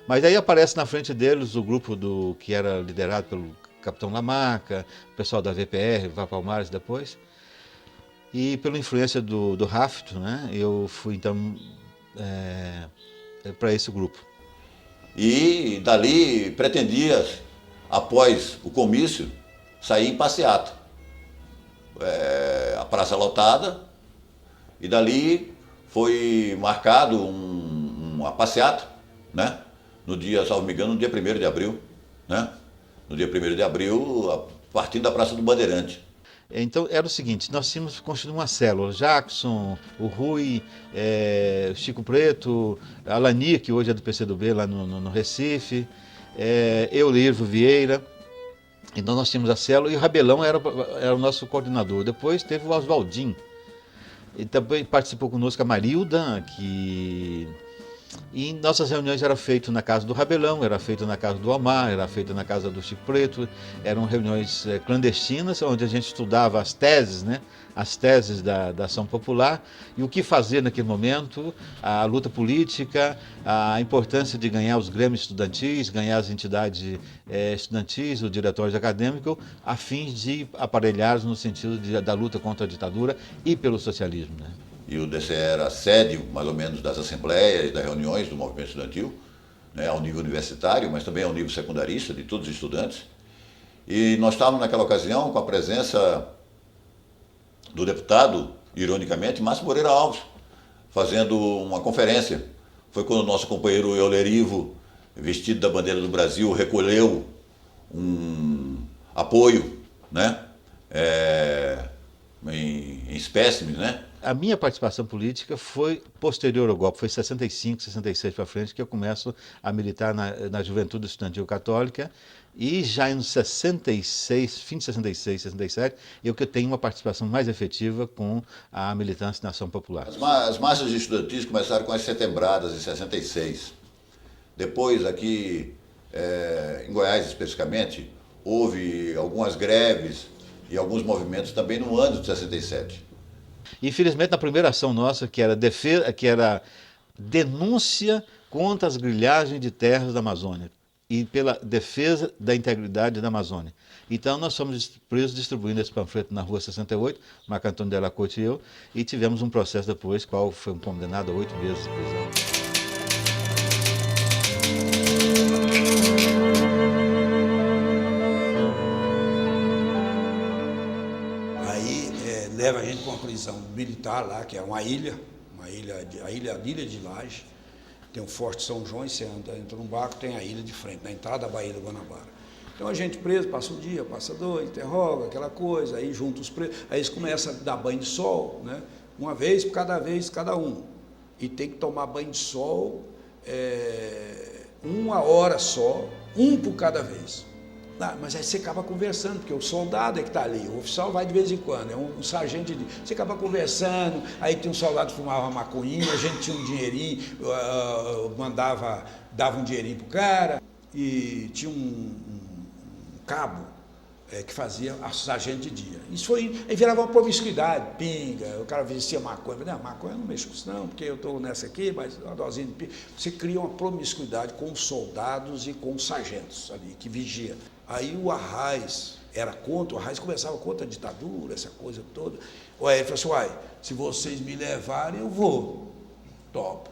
Mas aí aparece na frente deles o grupo que era liderado pelo Capitão Lamarca, o pessoal da VPR, Vá Palmares depois. E pela influência do Rafto, né, eu fui então para esse grupo. E dali pretendia, após o comício, sair em passeata. A praça lotada, e dali foi marcado uma passeata, né, no dia, salvo me engano, no dia 1º de abril, né? No dia 1º de abril, partindo da Praça do Bandeirante. Então era o seguinte, nós tínhamos construído uma célula, Jackson, o Rui, o Chico Preto, a Lani, que hoje é do PCdoB lá no Recife, Eulirvo Vieira. Então nós tínhamos a célula e o Rabelão era o nosso coordenador. Depois teve o Oswaldinho, e também participou conosco a Marilda, E nossas reuniões eram feitas na casa do Rabelão, era feita na casa do Omar, era feita na casa do Chico Preto, eram reuniões clandestinas, onde a gente estudava as teses, né? As teses da ação popular e o que fazer naquele momento, a luta política, a importância de ganhar os grêmios estudantis, ganhar as entidades estudantis, o diretório acadêmico, a fim de aparelhar no sentido da luta contra a ditadura e pelo socialismo, né? E o DCE era a sede, mais ou menos, das assembleias e das reuniões do movimento estudantil, né, ao nível universitário, mas também ao nível secundarista, de todos os estudantes. E nós estávamos naquela ocasião com a presença do deputado, ironicamente, Márcio Moreira Alves, fazendo uma conferência. Foi quando o nosso companheiro Eulerivo, vestido da bandeira do Brasil, recolheu um apoio, né, em espécimes, né? A minha participação política foi posterior ao golpe, foi 65, 66 para frente, que eu começo a militar na Juventude Estudantil Católica, e já em 66, fim de 66, 67, eu que tenho uma participação mais efetiva com a militância na ação popular. As marchas estudantis começaram com as setembradas em 66. Depois, aqui em Goiás especificamente, houve algumas greves e alguns movimentos também no ano de 67. Infelizmente, na primeira ação nossa, que era denúncia contra as grilhagens de terras da Amazônia e pela defesa da integridade da Amazônia. Então, nós fomos presos distribuindo esse panfleto na Rua 68, Marco Antônio Della Corte e eu, e tivemos um processo depois, qual foi condenado a 8 meses de prisão. Leva a gente para uma prisão militar lá, que é a ilha de Laje. Tem o Forte São João e você entra num barco, tem a ilha de frente, na entrada da Baía do Guanabara. Então a gente preso, passa um dia, passa dois, interroga, aquela coisa, aí junta os presos, aí eles começam a dar banho de sol, né? Uma vez cada um. E tem que tomar banho de sol 1 hora só, um por cada vez. Mas aí você acaba conversando, porque o soldado é que está ali, o oficial vai de vez em quando, é um sargento de... Você acaba conversando, aí tem um soldado que fumava maconhinha, a gente tinha um dinheirinho, dava um dinheirinho pro cara, e tinha um cabo que fazia a sargento de dia. Isso aí virava uma promiscuidade, pinga, o cara vestia maconha, não, maconha eu não mexo com isso não, porque eu estou nessa aqui, mas uma dosinha de pinga. Você cria uma promiscuidade com os soldados e com os sargentos ali, que vigia. Aí o Arraes era contra, o Arraes começava contra a ditadura, essa coisa toda. Ele falou assim, se vocês me levarem, eu vou. Topo.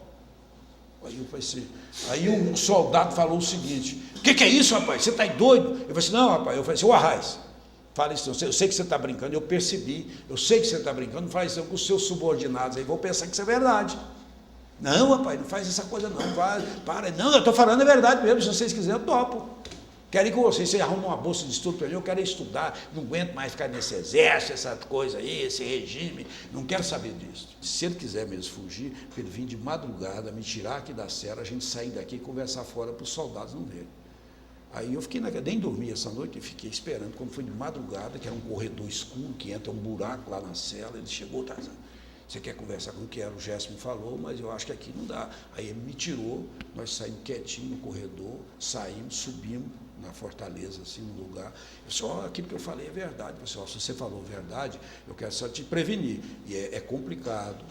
Aí eu falei assim, aí um soldado falou o seguinte, o que é isso, rapaz? Você está doido? Eu falei assim, não, rapaz. Eu falei assim, o Arraes, fala isso, eu sei que você está brincando, eu percebi, eu sei que você está brincando, não faz isso com os seus subordinados aí, vou pensar que isso é verdade. Não, rapaz, não faz essa coisa não, para. Não, eu estou falando a verdade mesmo, se vocês quiserem, eu topo. Quero ir com vocês, você arruma uma bolsa de estudo para mim, eu quero estudar, não aguento mais ficar nesse exército, essa coisa aí, esse regime, não quero saber disso. Se ele quiser mesmo fugir, para ele vir de madrugada, me tirar aqui da serra, a gente sair daqui e conversar fora para os soldados não verem. Aí eu fiquei, nem dormi essa noite, e fiquei esperando, quando foi de madrugada, que era um corredor escuro, que entra um buraco lá na cela, ele chegou, tá, você quer conversar com o que era? O Gesso me falou, mas eu acho que aqui não dá. Aí ele me tirou, nós saímos quietinho no corredor, saímos, subimos na Fortaleza, assim, no lugar. Eu disse, aquilo que eu falei é verdade. Eu disse, se você falou verdade, eu quero só te prevenir. E é complicado.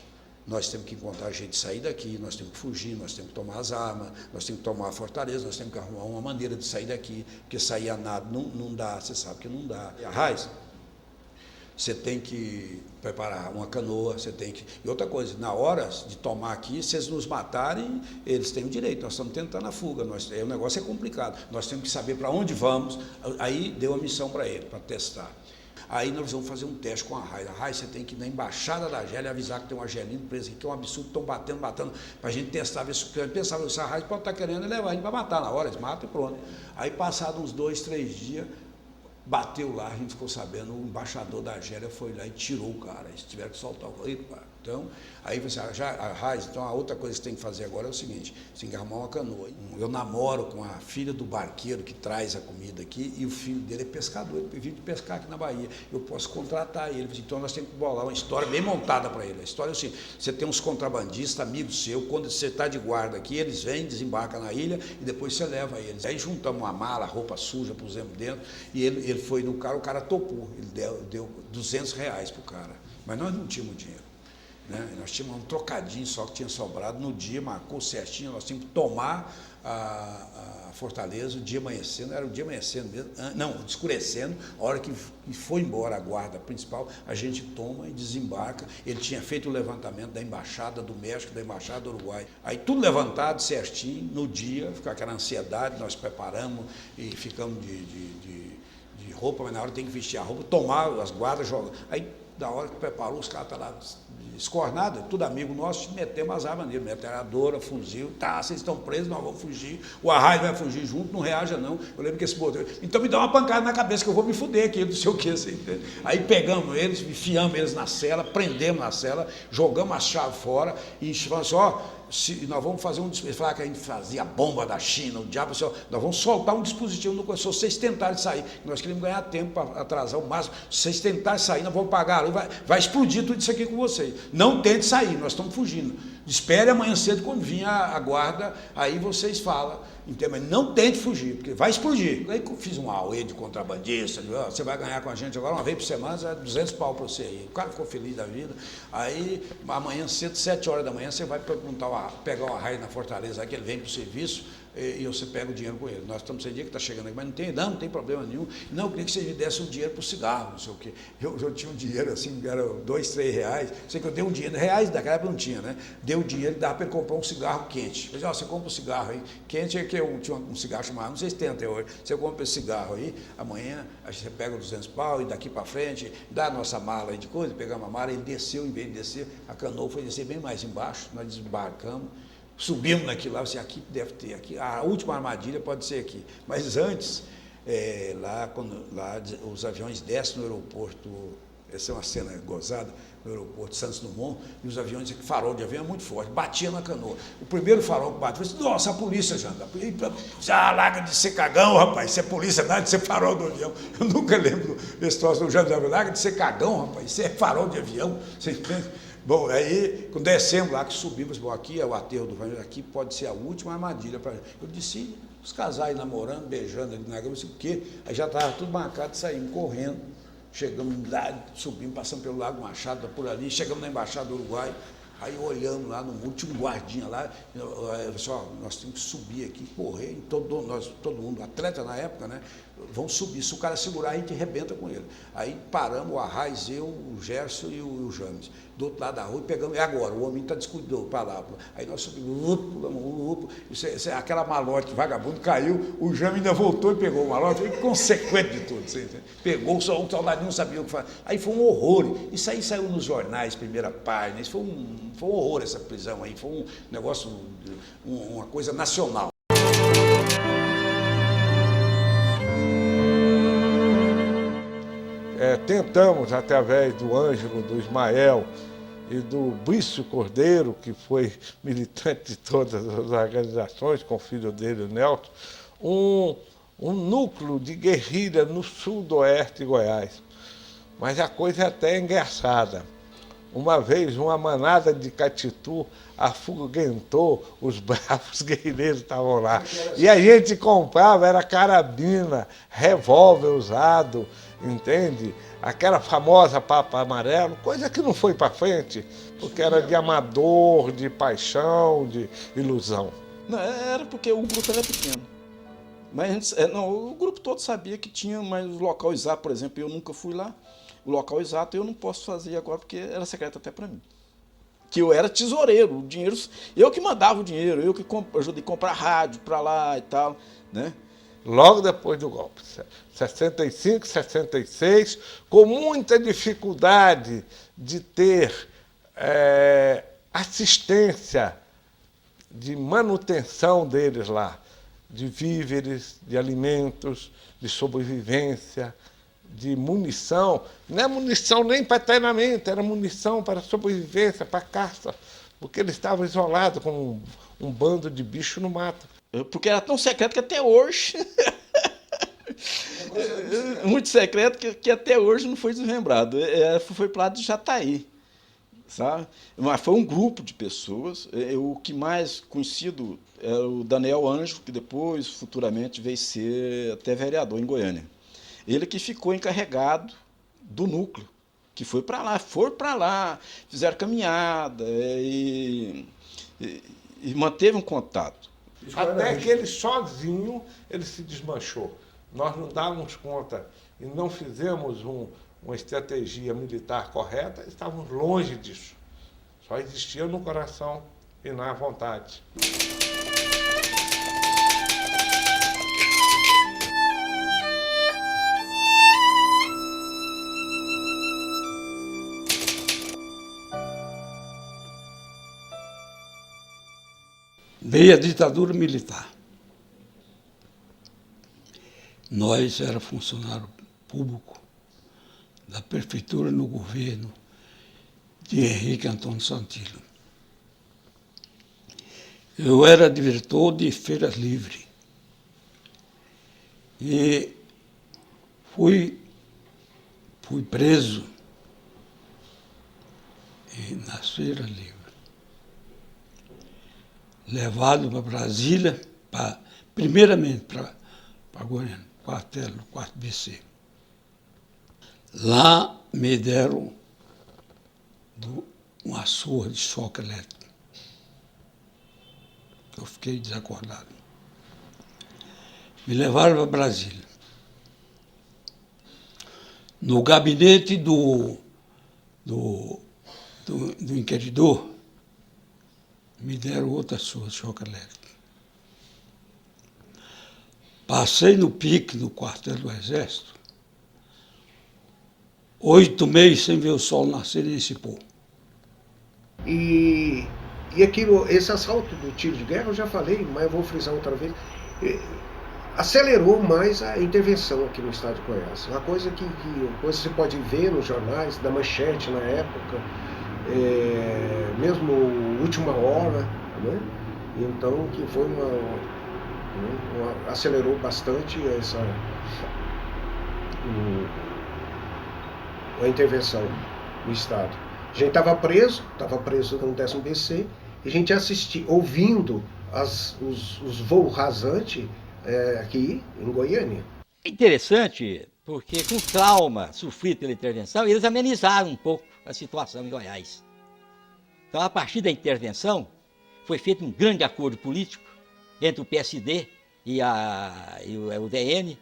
Nós temos que encontrar jeito de sair daqui, nós temos que fugir, nós temos que tomar as armas, nós temos que tomar a Fortaleza, nós temos que arrumar uma maneira de sair daqui, porque sair a nada não dá, você sabe que não dá. E a Raiz, você tem que preparar uma canoa, você tem que... E outra coisa, na hora de tomar aqui, se eles nos matarem, eles têm o direito, nós estamos tentando a fuga, o negócio é complicado, nós temos que saber para onde vamos. Aí deu a missão para ele, para testar. Aí nós vamos fazer um teste com a Raiz. A Raiz, você tem que ir na embaixada da Argélia avisar que tem um argelino preso aqui, que é um absurdo, estão batendo, para a gente testar, ver se pensava, se a Raiz pode estar querendo levar a gente para matar, na hora eles matam e pronto. Aí passados uns 2, 3 dias, bateu lá, a gente ficou sabendo, o embaixador da Argélia foi lá e tirou o cara, eles tiveram que soltar o cara. Então, aí você Raiz, então a outra coisa que você tem que fazer agora é o seguinte, você tem que arrumar uma canoa. Eu namoro com a filha do barqueiro que traz a comida aqui, e o filho dele é pescador, ele vive de pescar aqui na Bahia. Eu posso contratar ele, então nós temos que bolar uma história bem montada para ele. A história é assim, você tem uns contrabandistas, amigos seus, quando você está de guarda aqui, eles vêm, desembarcam na ilha e depois você leva eles. Aí juntamos uma mala, roupa suja, pusemos dentro, e ele foi no cara, o cara topou, ele deu R$200 pro cara, mas nós não tínhamos dinheiro. Né? Nós tínhamos um trocadinho só que tinha sobrado no dia, marcou certinho, nós tínhamos que tomar a Fortaleza, o dia amanhecendo, era o dia amanhecendo mesmo, não, escurecendo, a hora que foi embora a guarda principal, a gente toma e desembarca. Ele tinha feito o levantamento da Embaixada do México, da Embaixada do Uruguai, aí tudo levantado certinho, no dia, ficou aquela ansiedade, nós preparamos e ficamos de roupa, mas na hora tem que vestir a roupa, tomar as guardas, jogar. Aí, da hora que preparou, os caras estavam lá escornados, tudo amigo nosso, metemos as armas nele, metralhadora, fuzil, vocês estão presos, nós vamos fugir, o Arraes vai fugir junto, não reaja não. Eu lembro que esse botão, então me dá uma pancada na cabeça que eu vou me fuder aqui, não sei o que, assim. Aí pegamos eles, enfiamos eles na cela, prendemos na cela, jogamos a chave fora e falamos assim, nós vamos fazer um dispositivo, falar que a gente fazia bomba da China, o diabo, assim, nós vamos soltar um dispositivo no se vocês tentarem sair, nós queremos ganhar tempo para atrasar o máximo, se vocês tentarem sair, nós vamos pagar, vai explodir tudo isso aqui com vocês, não tente sair, nós estamos fugindo, espere amanhã cedo quando vir a guarda, aí vocês falam, Mas não tente fugir, porque vai explodir. Aí eu fiz um AUE de contrabandista, você vai ganhar com a gente agora uma vez por semana, é 200 pau para você aí. O cara ficou feliz da vida. Aí, amanhã cedo, 7 horas da manhã, você vai pegar uma raia na Fortaleza, aí que ele vem para o serviço, e você pega o dinheiro com ele. Nós estamos sem dia que está chegando aqui, mas não tem problema nenhum. Não, eu queria que você me desse o dinheiro para o cigarro, não sei o quê. Eu tinha um dinheiro assim, era 2, 3 reais. Sei que eu dei um dinheiro, reais daquela época não tinha, né? Dei o dinheiro e dava para ele comprar um cigarro quente. Eu disse, você compra um cigarro aí. Quente é que eu tinha um cigarro chamado, não sei se tem até hoje. Você compra esse cigarro aí, amanhã você pega 200 pau e daqui para frente, dá a nossa mala aí de coisa, pegamos a mala, ele desceu, em vez de descer, a canoa foi descer bem mais embaixo, nós desembarcamos. Subimos naquilo lá, você aqui deve ter, aqui, a última armadilha pode ser aqui. Mas antes, lá os aviões descem no aeroporto, essa é uma cena gozada, no aeroporto Santos Dumont, e os aviões, farol de avião é muito forte, batia na canoa. O primeiro farol que bateu, eu disse, nossa, a polícia já anda. Já larga de ser cagão, rapaz, isso é polícia, nada de ser farol do avião. Eu nunca lembro desse troço do Jandavi, larga de ser cagão, rapaz, isso é farol de avião, você entende? Bom, aí, quando descemos lá, que subimos, bom, aqui é o aterro do Vanildo, aqui pode ser a última armadilha para gente. Eu disse, os casais namorando, beijando ali na grama, não sei o quê, aí já estava tudo marcado, saímos correndo, chegamos lá, subimos, passamos pelo Lago Machado, por ali, chegamos na Embaixada do Uruguai, aí olhamos lá no muro, tinha um guardinha lá, só, nós temos que subir aqui, correr, todo mundo, atleta na época, né? Vamos subir, se o cara segurar, a gente arrebenta com ele. Aí paramos, o Arraiz, eu, o Gerson e o James, do outro lado da rua, e pegamos, e agora? O homem está descuidou para lá. Aí nós subimos, pulamos, aquela malote vagabundo caiu, o James ainda voltou e pegou o malote, foi consequente de tudo. Você entende? Pegou, o soldadinho não sabia o que fazer. Aí foi um horror. Isso aí saiu nos jornais, primeira página, isso foi um horror essa prisão aí, foi um negócio, uma coisa nacional. Tentamos, através do Ângelo, do Ismael e do Brício Cordeiro, que foi militante de todas as organizações, com o filho dele, o Nelson, um núcleo de guerrilha no sudoeste de Goiás. Mas a coisa é até engraçada. Uma vez, uma manada de catitu afugentou os bravos guerrilheiros que estavam lá. E a gente comprava, era carabina, revólver usado, entende? Aquela famosa papa amarelo, coisa que não foi para frente, porque era de amador, de paixão, de ilusão. Não, era porque o grupo era pequeno. Mas não, o grupo todo sabia que tinha, mas o local exato, por exemplo, eu nunca fui lá. O local exato eu não posso fazer agora, porque era secreto até para mim. Que eu era tesoureiro, o dinheiro, eu que mandava o dinheiro, eu que ajudei a comprar rádio para lá e tal, né? Logo depois do golpe, 65, 66, com muita dificuldade de ter assistência de manutenção deles lá, de víveres, de alimentos, de sobrevivência, de munição. Não é munição nem para treinamento, era munição para sobrevivência, para caça, porque eles estavam isolados com um bando de bicho no mato. Porque era tão secreto que até hoje... muito secreto que até hoje não foi desmembrado. Foi para lá de Jataí, sabe? Mas foi um grupo de pessoas. O que mais conhecido é o Daniel Anjo, que depois, futuramente, veio ser até vereador em Goiânia. Ele que ficou encarregado do núcleo, que foi para lá, fizeram caminhada e manteve um contato. Até que ele sozinho ele se desmanchou. Nós não dávamos conta e não fizemos uma estratégia militar correta, estávamos longe disso. Só existia no coração e na vontade. Veio a ditadura militar. Nós era funcionário público da prefeitura no governo de Henrique Antônio Santillo. Eu era diretor de feiras livres e fui preso nas feiras livres. Levado para Brasília para primeiramente para Goiânia, quartel, no 4º BC. Lá me deram uma surra de choque elétrico. Eu fiquei desacordado. Me levaram para Brasília. No gabinete do inquiridor, me deram outra surra de choque elétrico. Passei no pique no quartel do Exército, 8 meses sem ver o sol nascer nem se pôr. E aquilo, esse assalto do tiro de guerra, eu já falei, mas eu vou frisar outra vez, acelerou mais a intervenção aqui no estado de Goiás. Uma coisa que você pode ver nos jornais, da Manchete na época, mesmo Última Hora, né? Então, que foi acelerou bastante a intervenção no estado. A gente estava preso no 10º BC, e a gente assistia, ouvindo os voos rasantes aqui em Goiânia. É interessante porque com o trauma sofrido pela intervenção, eles amenizaram um pouco a situação em Goiás. Então, a partir da intervenção, foi feito um grande acordo político entre o PSD e o DN,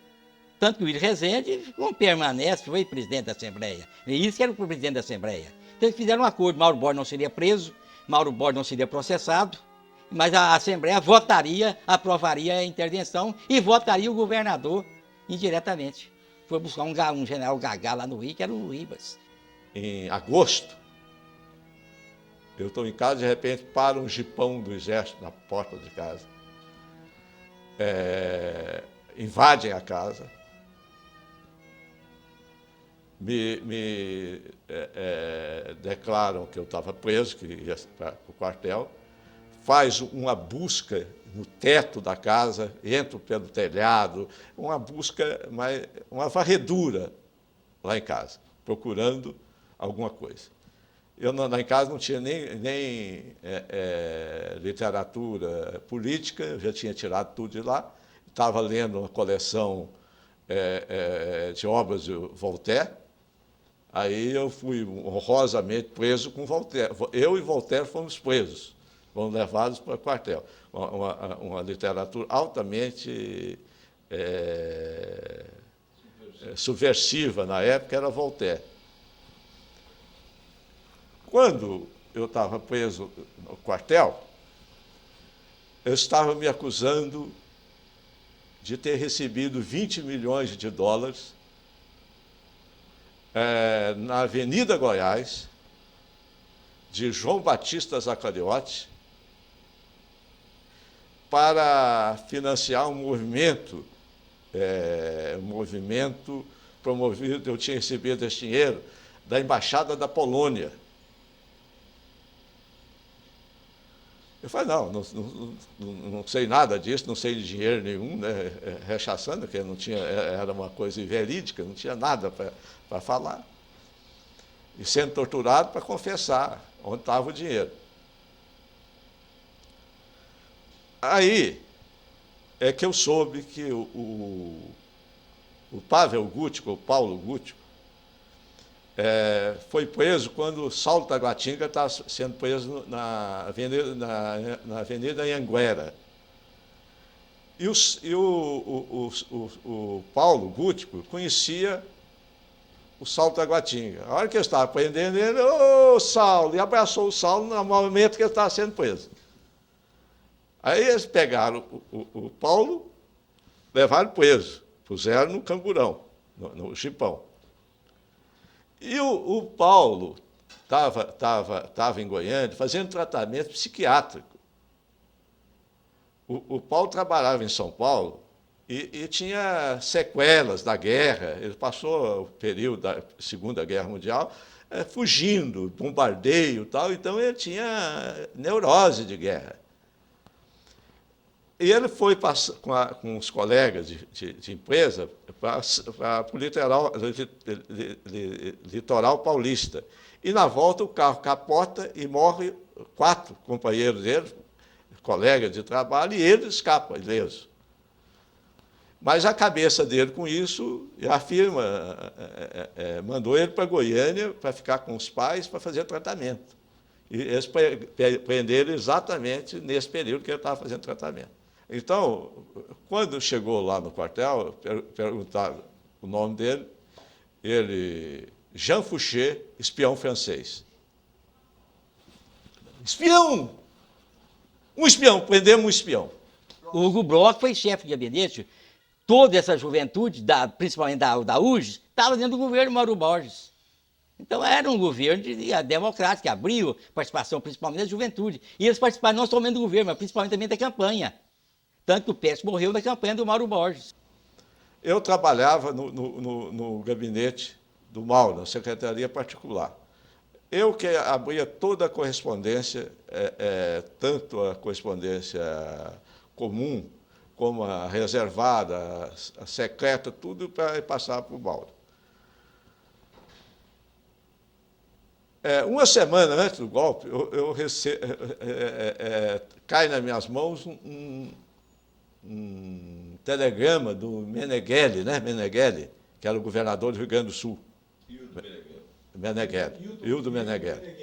tanto que o Willy Rezende não permanece, foi presidente da Assembleia. E isso que era o presidente da Assembleia. Então, eles fizeram um acordo, Mauro Borges não seria preso, Mauro Borges não seria processado, mas a Assembleia votaria, aprovaria a intervenção e votaria o governador indiretamente. Foi buscar um general Gagá lá no Rio, que era o Ribas. Em agosto, eu estou em casa, de repente para um jipão do exército na porta de casa. Invadem a casa. Me declaram que eu estava preso, que ia para o quartel. Faz uma busca no teto da casa, entro pelo telhado, uma busca, uma varredura lá em casa, procurando alguma coisa. Eu lá em casa não tinha nem literatura política, eu já tinha tirado tudo de lá, estava lendo uma coleção de obras de Voltaire. Aí eu fui honrosamente preso com Voltaire. Eu e Voltaire fomos presos. Fomos levados para o quartel. Uma literatura altamente subversiva na época era Voltaire. Quando eu estava preso no quartel, eu estava me acusando de ter recebido 20 milhões de dólares na Avenida Goiás, de João Batista Zaccariotti, para financiar um movimento promovido, eu tinha recebido esse dinheiro da Embaixada da Polônia. Eu falei, não sei nada disso, não sei de dinheiro nenhum, né? Rechaçando, que não tinha, era uma coisa verídica, não tinha nada para falar. E sendo torturado para confessar onde estava o dinheiro. Aí é que eu soube que o Pavel Gutko, o Paulo Gutko, foi preso quando o Saulo Taguatinga estava sendo preso na Avenida Anhanguera. E o Paulo Gutko conhecia o Saulo Taguatinga. A hora que ele estava prendendo ele, ô Saulo, e abraçou o Saulo no momento que ele estava sendo preso. Aí eles pegaram o Paulo, levaram preso, puseram no camburão, no jipão. E o Paulo estava em Goiânia fazendo tratamento psiquiátrico. O Paulo trabalhava em São Paulo e tinha sequelas da guerra. Ele passou o período da Segunda Guerra Mundial fugindo, bombardeio e tal, então ele tinha neurose de guerra. E ele foi com os colegas de empresa para o litoral paulista. E na volta o carro capota e morre 4 companheiros dele, colegas de trabalho, e ele escapa ileso. Mas a cabeça dele com isso, a firma mandou ele para Goiânia para ficar com os pais para fazer tratamento. E eles prenderam exatamente nesse período que ele estava fazendo tratamento. Então, quando chegou lá no quartel, perguntaram o nome dele, ele, Jean Fouché, espião francês. Espião! Um espião, prendemos um espião. O Hugo Brock foi chefe de gabinete. Toda essa juventude, principalmente da URGS, estava dentro do governo Mauro Borges. Então era um governo democrático, que abriu participação principalmente da juventude. E eles participaram não somente do governo, mas principalmente também da campanha. Tanto que o Pérez morreu na campanha do Mauro Borges. Eu trabalhava no gabinete do Mauro, na secretaria particular. Eu que abria toda a correspondência, tanto a correspondência comum, como a reservada, a secreta, tudo para passar para o Mauro. Uma semana antes do golpe, cai nas minhas mãos um telegrama do Meneghelli, né? Meneghelli, que era o governador do Rio Grande do Sul. Hildo Meneghelli.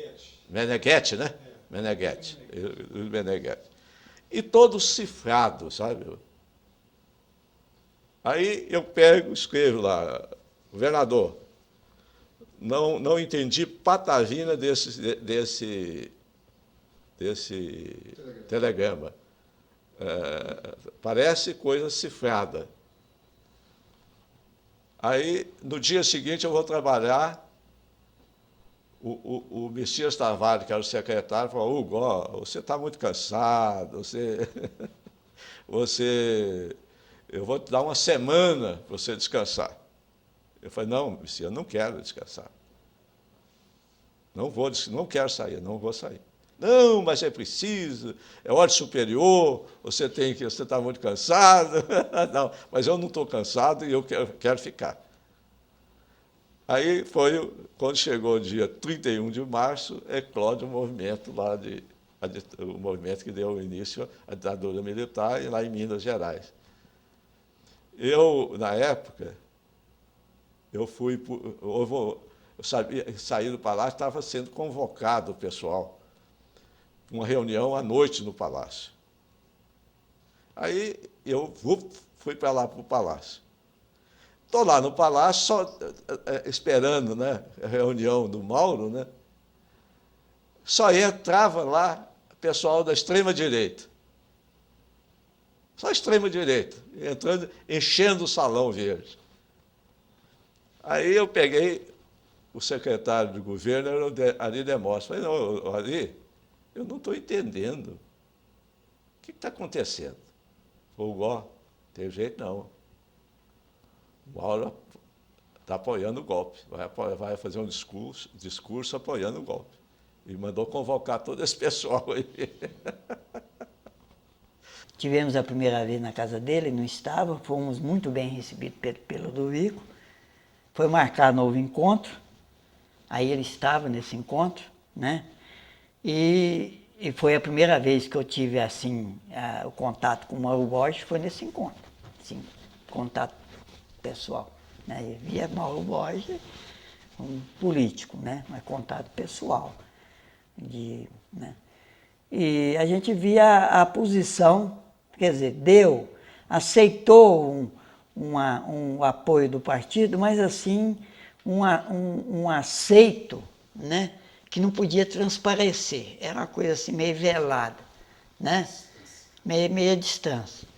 Meneghetti, né? Meneghetti. Meneghetti. E todo cifrado, sabe? Aí eu pego, escrevo lá, governador, não entendi patavina desse telegrama. Parece coisa cifrada. Aí, no dia seguinte, eu vou trabalhar. O Messias Tavares, que era o secretário, falou: Hugo, você está muito cansado, eu vou te dar uma semana para você descansar. Eu falei: não, Messias, eu não quero descansar. Não quero sair, não vou sair. Não, mas é preciso, é ordem superior, você está muito cansado. Não, mas eu não estou cansado e eu quero ficar. Aí foi, quando chegou o dia 31 de março, eclode o movimento lá, o movimento que deu início à ditadura militar lá em Minas Gerais. Eu, na época, saí do palácio, estava sendo convocado o pessoal, uma reunião à noite no palácio. Aí eu fui para lá, para o palácio. Estou lá no palácio, só esperando, né, a reunião do Mauro, né? Só entrava lá o pessoal da extrema-direita. Só extrema-direita, entrando, enchendo o salão verde. Aí eu peguei o secretário de governo, era o Ari Demóstenes. Falei: não, Ari, eu não estou entendendo. O que está acontecendo? Falei: tem jeito não. O Mauro está apoiando o golpe, vai fazer um discurso apoiando o golpe. E mandou convocar todo esse pessoal aí. Tivemos a primeira vez na casa dele, não estava, fomos muito bem recebidos pelo Ludovico. Foi marcar novo encontro, aí ele estava nesse encontro, né? E foi a primeira vez que eu tive assim o contato com o Mauro Borges, foi nesse encontro, assim, contato pessoal, né? Eu via Mauro Borges, um político, né? Mas contato pessoal, né? E a gente via a posição, quer dizer, aceitou um apoio do partido, mas assim um aceito, né? Que não podia transparecer, era uma coisa assim meio velada, né? Meia distância.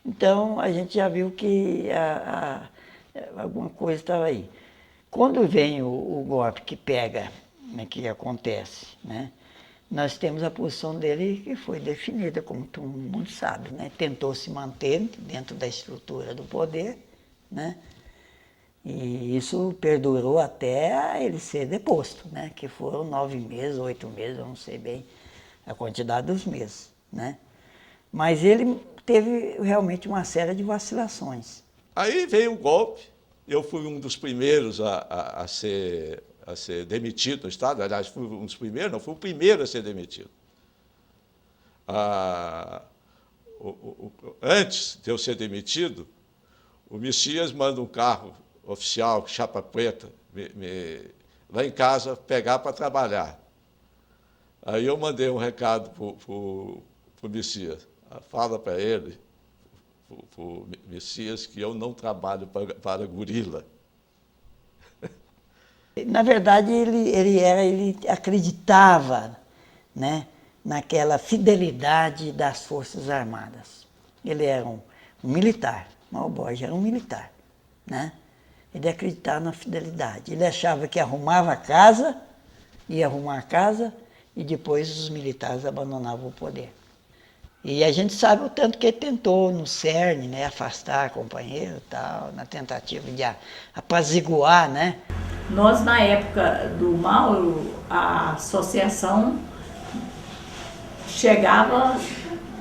Então, a gente já viu que alguma coisa estava aí. Quando vem o golpe que pega, né, que acontece, né, nós temos a posição dele que foi definida, como todo mundo sabe, né? Tentou se manter dentro da estrutura do poder, né? E isso perdurou até ele ser deposto, né? Que foram 9 meses, 8 meses, eu não sei bem a quantidade dos meses, né? Mas ele teve realmente uma série de vacilações. Aí veio o golpe, eu fui um dos primeiros a ser demitido no Estado, aliás, fui um dos primeiros, não, fui o primeiro a ser demitido. Antes de eu ser demitido, o Messias manda um carro oficial, chapa preta, lá em casa, pegar para trabalhar. Aí eu mandei um recado para o Messias. Fala para ele, para o Messias, que eu não trabalho para gorila. Na verdade, ele acreditava, né, naquela fidelidade das Forças Armadas. Ele era um militar, Mauro Borges era um militar, né? Ele acreditava na fidelidade. Ele achava que arrumava a casa, ia arrumar a casa, e depois os militares abandonavam o poder. E a gente sabe o tanto que ele tentou no CERN, né, afastar companheiro e tal, na tentativa de apaziguar, né? Nós, na época do Mauro, a associação chegava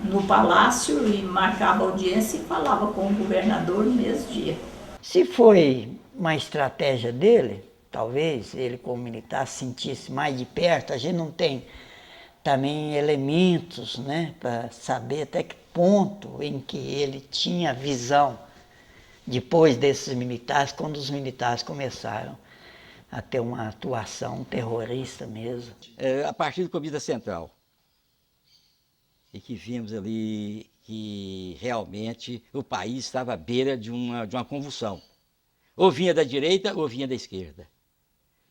no palácio e marcava audiência e falava com o governador no mesmo dia. Se foi uma estratégia dele, talvez ele como militar sentisse mais de perto, a gente não tem também elementos, né, para saber até que ponto em que ele tinha visão depois desses militares, quando os militares começaram a ter uma atuação terrorista mesmo. A partir do Comida Central, e que vimos ali que realmente o país estava à beira de uma convulsão. Ou vinha da direita ou vinha da esquerda.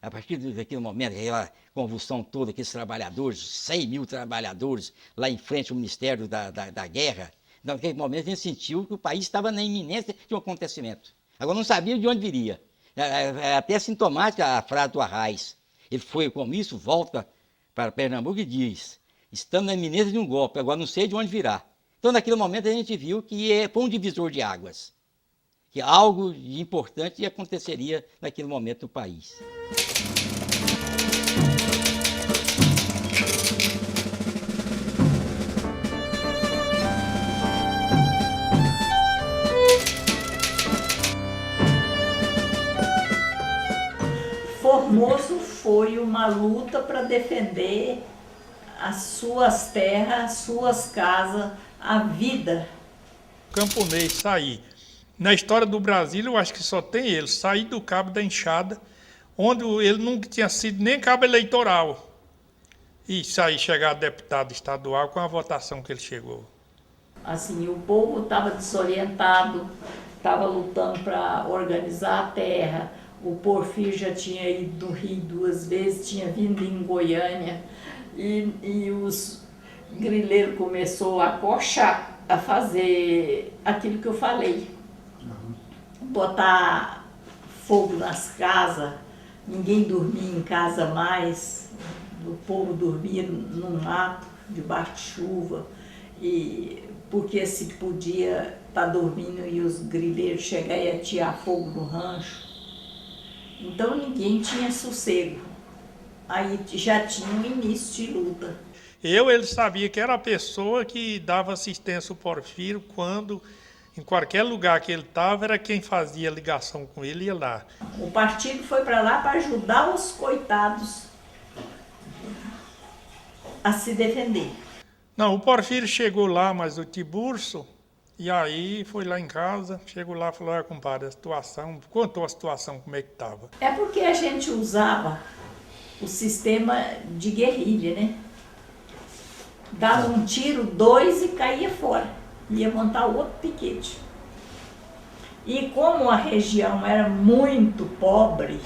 A partir daquele momento, aquela convulsão toda, aqueles trabalhadores, 100 mil trabalhadores lá em frente ao Ministério da Guerra, naquele momento a gente sentiu que o país estava na iminência de um acontecimento. Agora não sabia de onde viria. É até sintomática a frase do Arraes. Ele foi com isso, volta para Pernambuco e diz: estamos na iminência de um golpe, agora não sei de onde virá. Então naquele momento a gente viu que foi um divisor de águas. Que algo de importante aconteceria naquele momento no país. Formoso foi uma luta para defender as suas terras, as suas casas, a vida. Camponês sair. Na história do Brasil, eu acho que só tem ele, sair do cabo da enxada, onde ele nunca tinha sido nem cabo eleitoral, e sair, chegar a deputado estadual com a votação que ele chegou. Assim, o povo estava desorientado, estava lutando para organizar a terra. O Porfírio já tinha ido no Rio 2 vezes, tinha vindo em Goiânia, e os grileiros começaram a coxar, a fazer aquilo que eu falei. Botar fogo nas casas, ninguém dormia em casa mais, o povo dormia no mato, debaixo de chuva, e porque se podia estar dormindo e os grileiros chegarem e atirar fogo no rancho. Então ninguém tinha sossego. Aí já tinha um início de luta. Ele sabia que era a pessoa que dava assistência ao Porfírio quando, em qualquer lugar que ele estava, era quem fazia ligação com ele e ia lá. O partido foi para lá para ajudar os coitados a se defender. Não, o Porfírio chegou lá, mas o Tiburcio, e aí foi lá em casa, chegou lá e falou: compadre, a situação, contou a situação, como é que estava. É porque a gente usava o sistema de guerrilha, né? Dava um tiro, 2 e caía fora. Ia montar outro piquete. E como a região era muito pobre,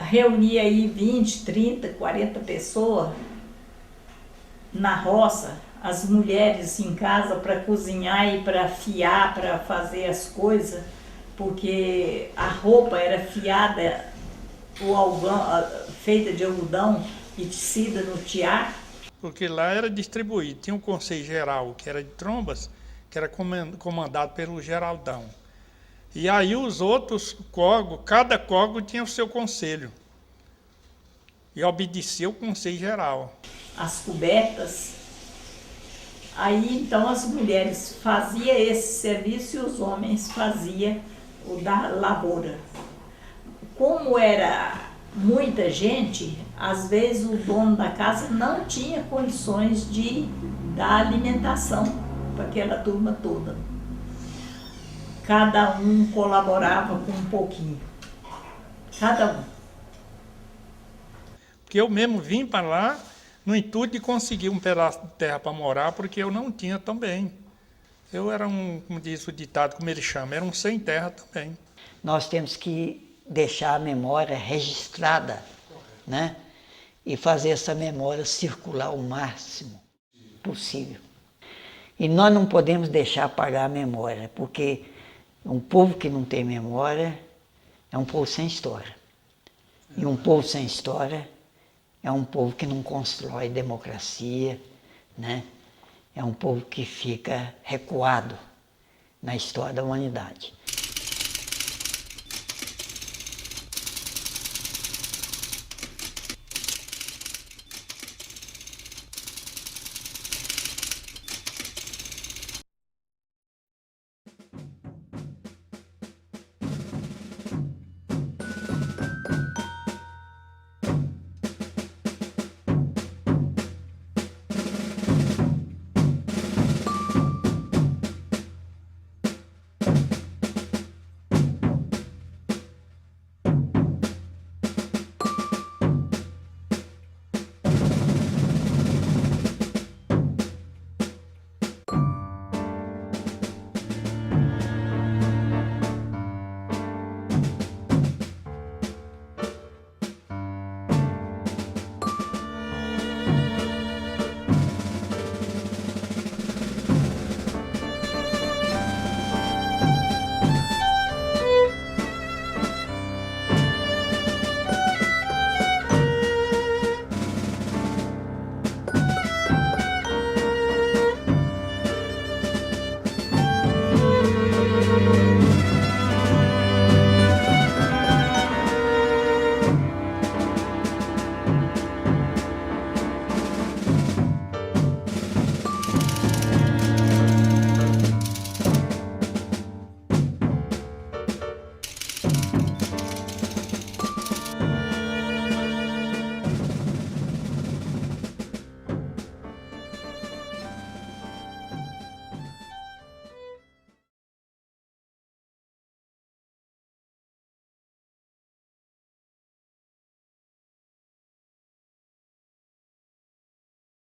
reunia aí 20, 30, 40 pessoas na roça, as mulheres em casa para cozinhar e para fiar, para fazer as coisas, porque a roupa era fiada, o algodão, feita de algodão e tecida no tiar. Porque lá era distribuído, tinha um conselho geral, que era de Trombas, que era comandado pelo Geraldão. E aí os outros córregos, cada córrego tinha o seu conselho. E obedecia o conselho geral. As cobertas. Aí então as mulheres faziam esse serviço e os homens faziam o da lavoura. Como era muita gente, às vezes o dono da casa não tinha condições de dar alimentação para aquela turma toda. cada um colaborava com um pouquinho. Cada um. Porque eu mesmo vim para lá no intuito de conseguir um pedaço de terra para morar, porque eu não tinha também. Eu era como diz o ditado, como ele chama, era um sem terra também. Nós temos que deixar a memória registrada, né? E fazer essa memória circular o máximo possível. E nós não podemos deixar apagar a memória, porque um povo que não tem memória é um povo sem história. E um povo sem história é um povo que não constrói democracia, né? É um povo que fica recuado na história da humanidade.